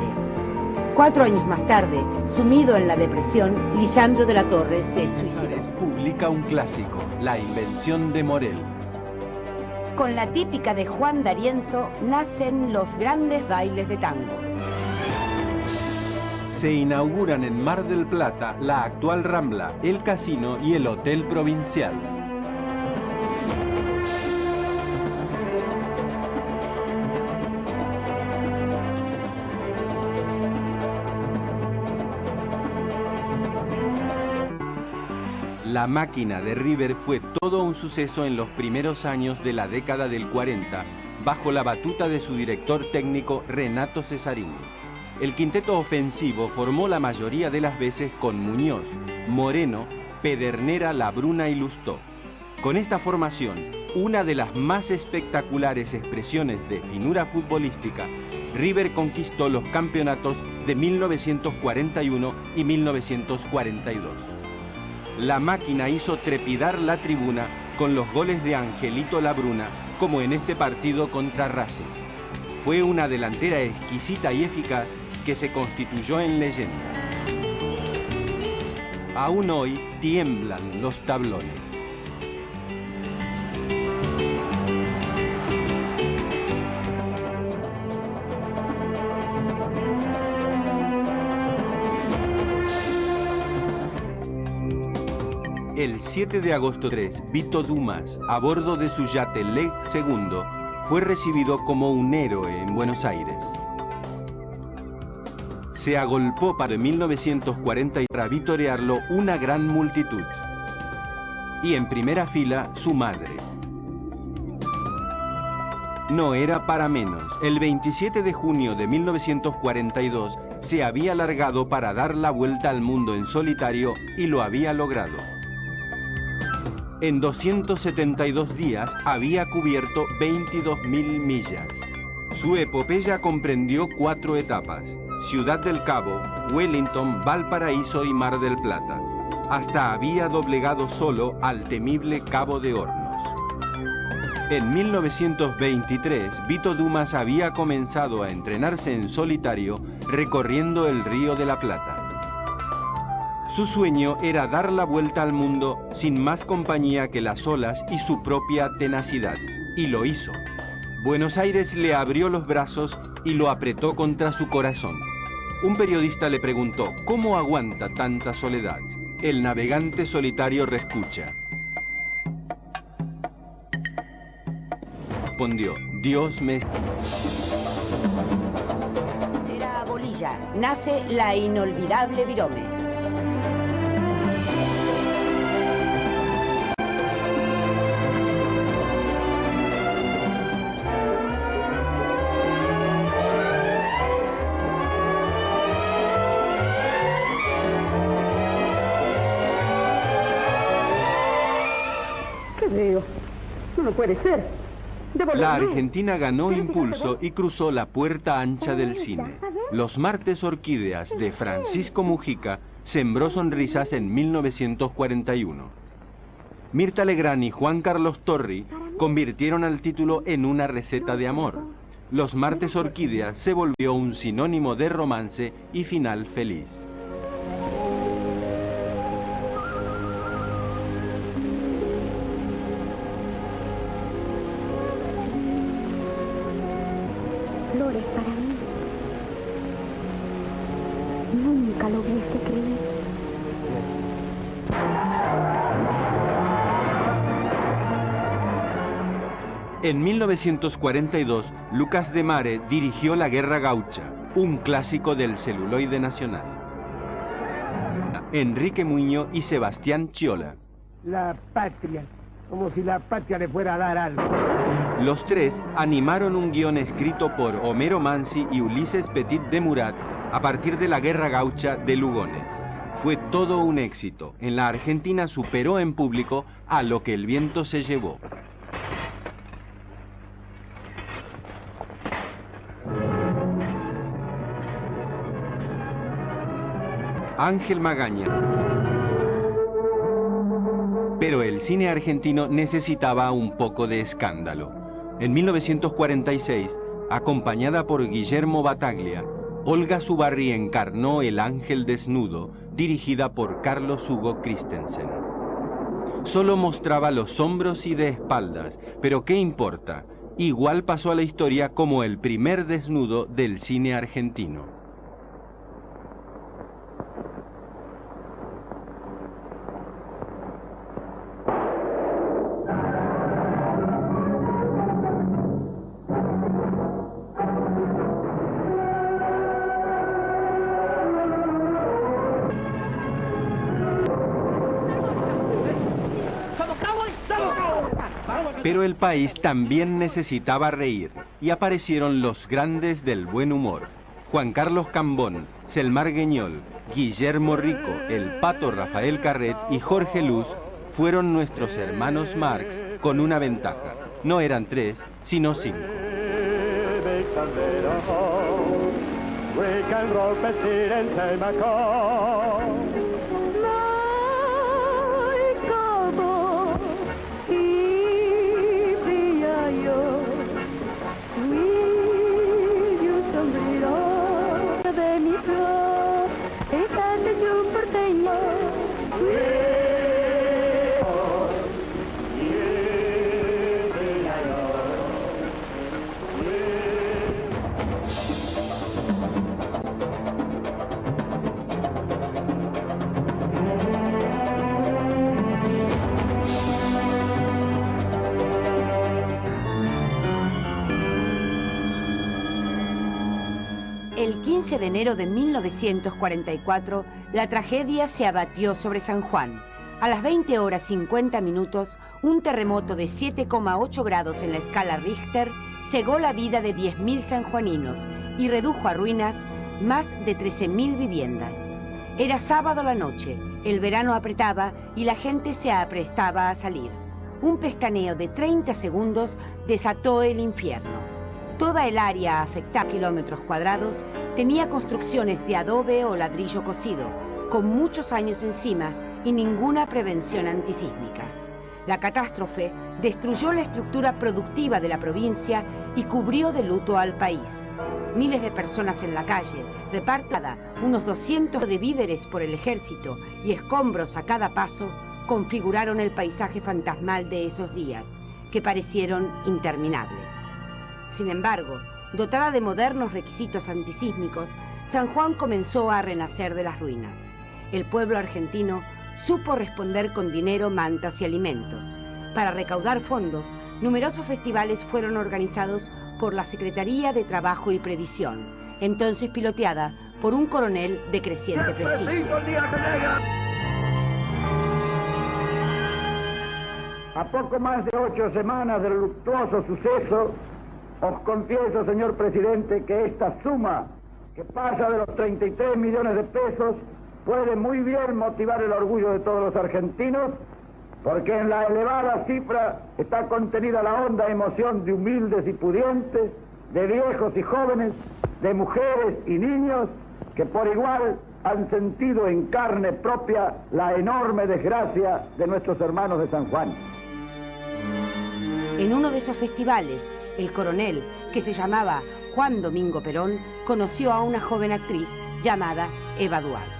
4 años más tarde, sumido en la depresión, Lisandro de la Torre se suicidó. Publica un clásico, La invención de Morel. Con la típica de Juan D'Arienzo nacen los grandes bailes de tango. Se inauguran en Mar del Plata la actual Rambla, el Casino y el Hotel Provincial. La máquina de River fue todo un suceso en los primeros años de la década del 40, bajo la batuta de su director técnico Renato Cesarini. El quinteto ofensivo formó la mayoría de las veces con Muñoz, Moreno, Pedernera, Labruna y Lustó. Con esta formación, una de las más espectaculares expresiones de finura futbolística, River conquistó los campeonatos de 1941 y 1942. La máquina hizo trepidar la tribuna con los goles de Angelito Labruna, como en este partido contra Racing. Fue una delantera exquisita y eficaz que se constituyó en leyenda. Aún hoy tiemblan los tablones. El 7 de agosto 3, Vito Dumas, a bordo de su yate Leg II, fue recibido como un héroe en Buenos Aires. Se agolpó para 1940 para vitorearlo una gran multitud. Y en primera fila, su madre. No era para menos. El 27 de junio de 1942 se había largado para dar la vuelta al mundo en solitario y lo había logrado. En 272 días había cubierto 22.000 millas. Su epopeya comprendió 4 etapas: Ciudad del Cabo, Wellington, Valparaíso y Mar del Plata. Hasta había doblegado solo al temible Cabo de Hornos. En 1923, Vito Dumas había comenzado a entrenarse en solitario recorriendo el Río de la Plata. Su sueño era dar la vuelta al mundo sin más compañía que las olas y su propia tenacidad. Y lo hizo. Buenos Aires le abrió los brazos y lo apretó contra su corazón. Un periodista le preguntó, ¿cómo aguanta tanta soledad? El navegante solitario rescucha. Respondió, Dios me... Será Bolilla. Nace la inolvidable Virome. No puede ser. La Argentina ganó impulso y cruzó la puerta ancha del cine. Los martes Orquídeas de Francisco Mujica sembró sonrisas en 1941. Mirta Legrand y Juan Carlos Torri convirtieron al título en una receta de amor. Los martes Orquídeas se volvió un sinónimo de romance y final feliz. Flores para mí. Nunca lo hubiese creído. En 1942, Lucas de Mare dirigió La Guerra Gaucha, un clásico del celuloide nacional. Enrique Muñoz y Sebastián Chiola. La patria, como si la patria le fuera a dar algo. Los tres animaron un guión escrito por Homero Mansi y Ulises Petit de Murat a partir de la Guerra Gaucha de Lugones. Fue todo un éxito. En la Argentina superó en público a Lo que el viento se llevó. Ángel Magaña. Pero el cine argentino necesitaba un poco de escándalo. En 1946, acompañada por Guillermo Battaglia, Olga Zubarry encarnó El ángel desnudo, dirigida por Carlos Hugo Christensen. Solo mostraba los hombros y de espaldas, pero ¿qué importa? Igual pasó a la historia como el primer desnudo del cine argentino. Pero el país también necesitaba reír, y aparecieron los grandes del buen humor. Juan Carlos Cambón, Selmar Gueñol, Guillermo Rico, el Pato Rafael Carret y Jorge Luz fueron nuestros hermanos Marx con una ventaja. No eran 3, sino 5. El 15 de enero de 1944, la tragedia se abatió sobre San Juan. A las 20 horas 50 minutos, un terremoto de 7,8 grados en la escala Richter cegó la vida de 10.000 sanjuaninos y redujo a ruinas más de 13.000 viviendas. Era sábado a la noche, el verano apretaba y la gente se aprestaba a salir. Un pestaneo de 30 segundos desató el infierno. Toda el área afectada, kilómetros cuadrados, tenía construcciones de adobe o ladrillo cocido, con muchos años encima y ninguna prevención antisísmica. La catástrofe destruyó la estructura productiva de la provincia y cubrió de luto al país. Miles de personas en la calle, repartida, unos 200 de víveres por el ejército y escombros a cada paso, configuraron el paisaje fantasmal de esos días, que parecieron interminables. Sin embargo, dotada de modernos requisitos antisísmicos, San Juan comenzó a renacer de las ruinas. El pueblo argentino supo responder con dinero, mantas y alimentos. Para recaudar fondos, numerosos festivales fueron organizados por la Secretaría de Trabajo y Previsión, entonces piloteada por un coronel de creciente prestigio. A poco más de 8 semanas del luctuoso suceso, os confieso, señor presidente, que esta suma, que pasa de los 33 millones de pesos, puede muy bien motivar el orgullo de todos los argentinos, porque en la elevada cifra está contenida la honda emoción de humildes y pudientes, de viejos y jóvenes, de mujeres y niños, que por igual han sentido en carne propia la enorme desgracia de nuestros hermanos de San Juan. En uno de esos festivales, el coronel, que se llamaba Juan Domingo Perón, conoció a una joven actriz llamada Eva Duarte.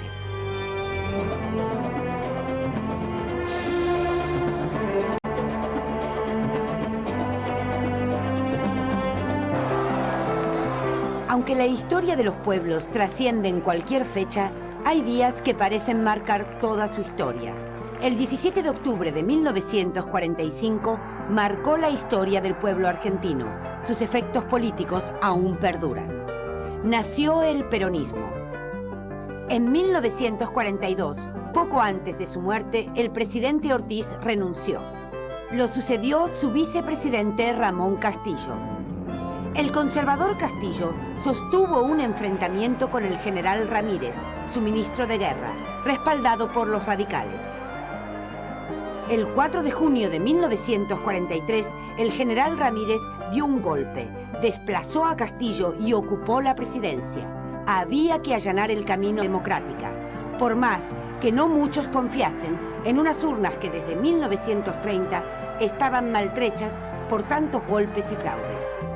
Aunque la historia de los pueblos trasciende en cualquier fecha, hay días que parecen marcar toda su historia. El 17 de octubre de 1945 marcó la historia del pueblo argentino. Sus efectos políticos aún perduran. Nació el peronismo. En 1942, poco antes de su muerte, el presidente Ortiz renunció. Lo sucedió su vicepresidente Ramón Castillo. El conservador Castillo sostuvo un enfrentamiento con el general Ramírez, su ministro de guerra, respaldado por los radicales. El 4 de junio de 1943, el general Ramírez dio un golpe, desplazó a Castillo y ocupó la presidencia. Había que allanar el camino democrático, por más que no muchos confiasen en unas urnas que desde 1930 estaban maltrechas por tantos golpes y fraudes.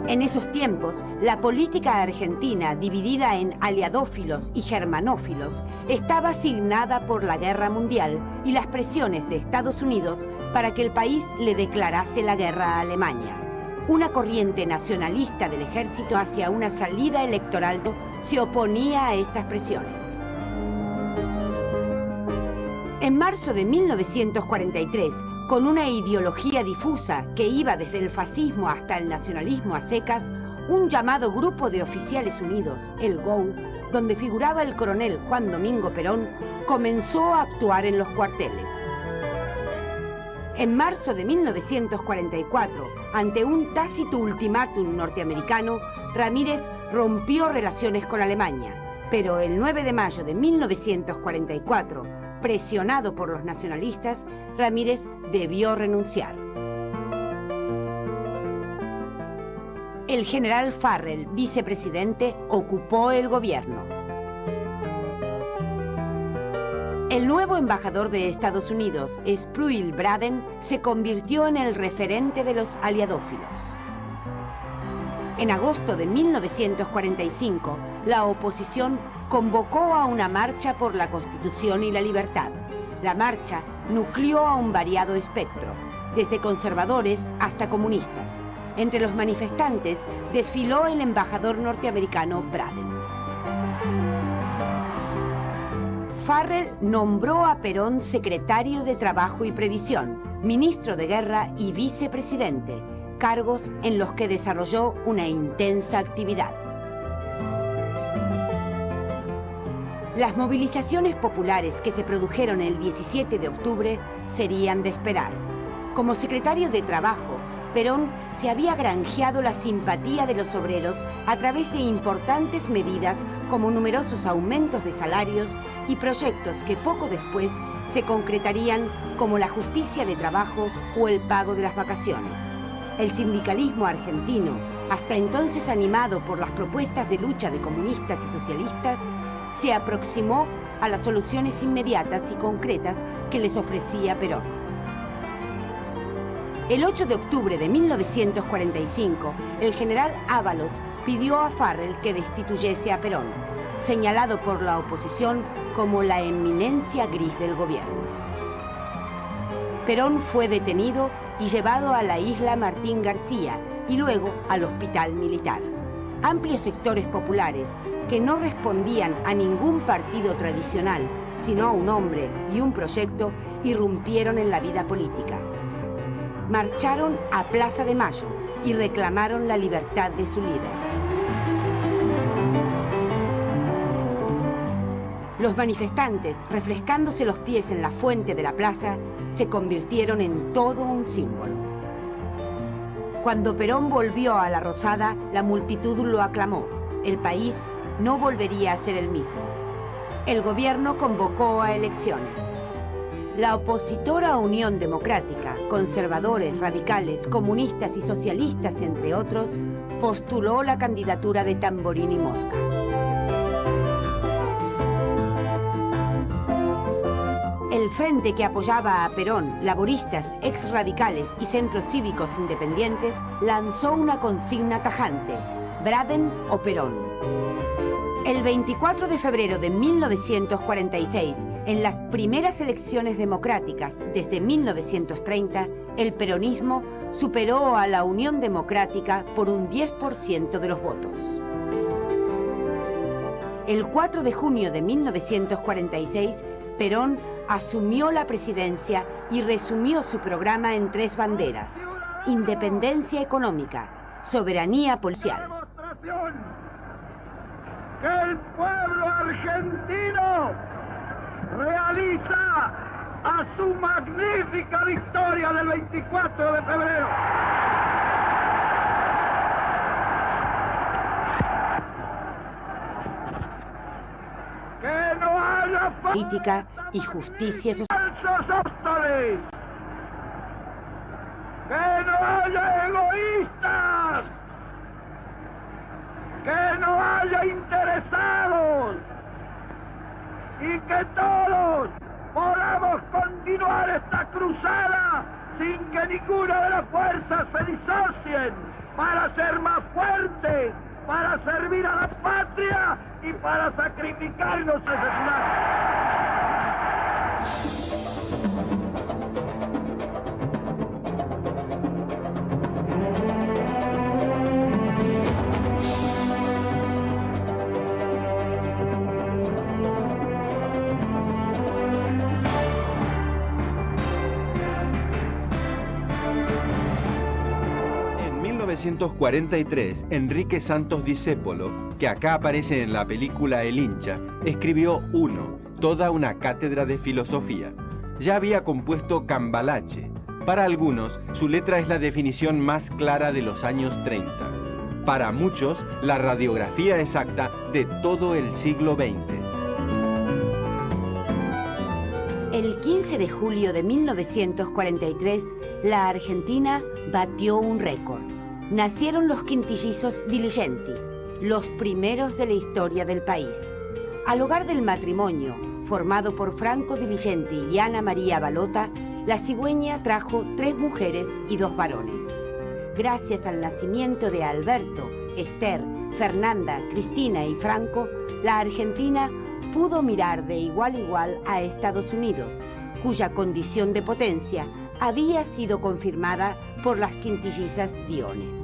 En esos tiempos, la política argentina, dividida en aliadófilos y germanófilos, estaba asignada por la Guerra Mundial y las presiones de Estados Unidos para que el país le declarase la guerra a Alemania. Una corriente nacionalista del ejército hacia una salida electoral se oponía a estas presiones. En marzo de 1943, con una ideología difusa que iba desde el fascismo hasta el nacionalismo a secas, un llamado Grupo de Oficiales Unidos, el GOU, donde figuraba el coronel Juan Domingo Perón, comenzó a actuar en los cuarteles. En marzo de 1944, ante un tácito ultimátum norteamericano, Ramírez rompió relaciones con Alemania, pero el 9 de mayo de 1944, presionado por los nacionalistas, Ramírez debió renunciar. El general Farrell, vicepresidente, ocupó el gobierno. El nuevo embajador de Estados Unidos, Spruill Braden, se convirtió en el referente de los aliadófilos. En agosto de 1945, la oposición convocó a una marcha por la Constitución y la libertad. La marcha nucleó a un variado espectro, desde conservadores hasta comunistas. Entre los manifestantes desfiló el embajador norteamericano Braden. Farrell nombró a Perón secretario de Trabajo y Previsión, ministro de Guerra y vicepresidente. cargos en los que desarrolló una intensa actividad. Las movilizaciones populares que se produjeron el 17 de octubre serían de esperar. Como secretario de Trabajo, Perón se había granjeado la simpatía de los obreros a través de importantes medidas como numerosos aumentos de salarios y proyectos que poco después se concretarían como la justicia de trabajo o el pago de las vacaciones. El sindicalismo argentino, hasta entonces animado por las propuestas de lucha de comunistas y socialistas, se aproximó a las soluciones inmediatas y concretas que les ofrecía Perón. El 8 de octubre de 1945, el general Ábalos pidió a Farrell que destituyese a Perón, señalado por la oposición como la eminencia gris del gobierno. Perón fue detenido y llevado a la isla Martín García y luego al hospital militar. Amplios sectores populares que no respondían a ningún partido tradicional, sino a un hombre y un proyecto, irrumpieron en la vida política. Marcharon a Plaza de Mayo y reclamaron la libertad de su líder. Los manifestantes, refrescándose los pies en la fuente de la plaza, se convirtieron en todo un símbolo. Cuando Perón volvió a la Rosada, la multitud lo aclamó. El país no volvería a ser el mismo. El gobierno convocó a elecciones. La opositora Unión Democrática, conservadores, radicales, comunistas y socialistas, entre otros, postuló la candidatura de Tamborín y Mosca. El frente que apoyaba a Perón, laboristas, exradicales y centros cívicos independientes, lanzó una consigna tajante: Braden o Perón. El 24 de febrero de 1946, en las primeras elecciones democráticas desde 1930, el peronismo superó a la Unión Democrática por un 10% de los votos. El 4 de junio de 1946, Perón asumió la presidencia y resumió su programa en 3 banderas: independencia económica, soberanía policial. Que el pueblo argentino realiza a su magnífica victoria del 24 de febrero. Que no haya política y justicia social. Apóstoles. Que no haya egoístas. Que no haya interesados y que todos podamos continuar esta cruzada sin que ninguna de las fuerzas se disocien para ser más fuertes, para servir a la patria y para sacrificarnos a asesinar. En 1943, Enrique Santos Discépolo, que acá aparece en la película El hincha, escribió Uno, toda una cátedra de filosofía. Ya había compuesto Cambalache. Para algunos, su letra es la definición más clara de los años 30. Para muchos, la radiografía exacta de todo el siglo XX. El 15 de julio de 1943, la Argentina batió un récord. Nacieron los quintillizos Diligenti, los primeros de la historia del país. Al hogar del matrimonio, formado por Franco Diligenti y Ana María Balota, la cigüeña trajo 3 mujeres y 2 varones. Gracias al nacimiento de Alberto, Esther, Fernanda, Cristina y Franco, la Argentina pudo mirar de igual a igual a Estados Unidos, cuya condición de potencia había sido confirmada por las quintillizas Dione.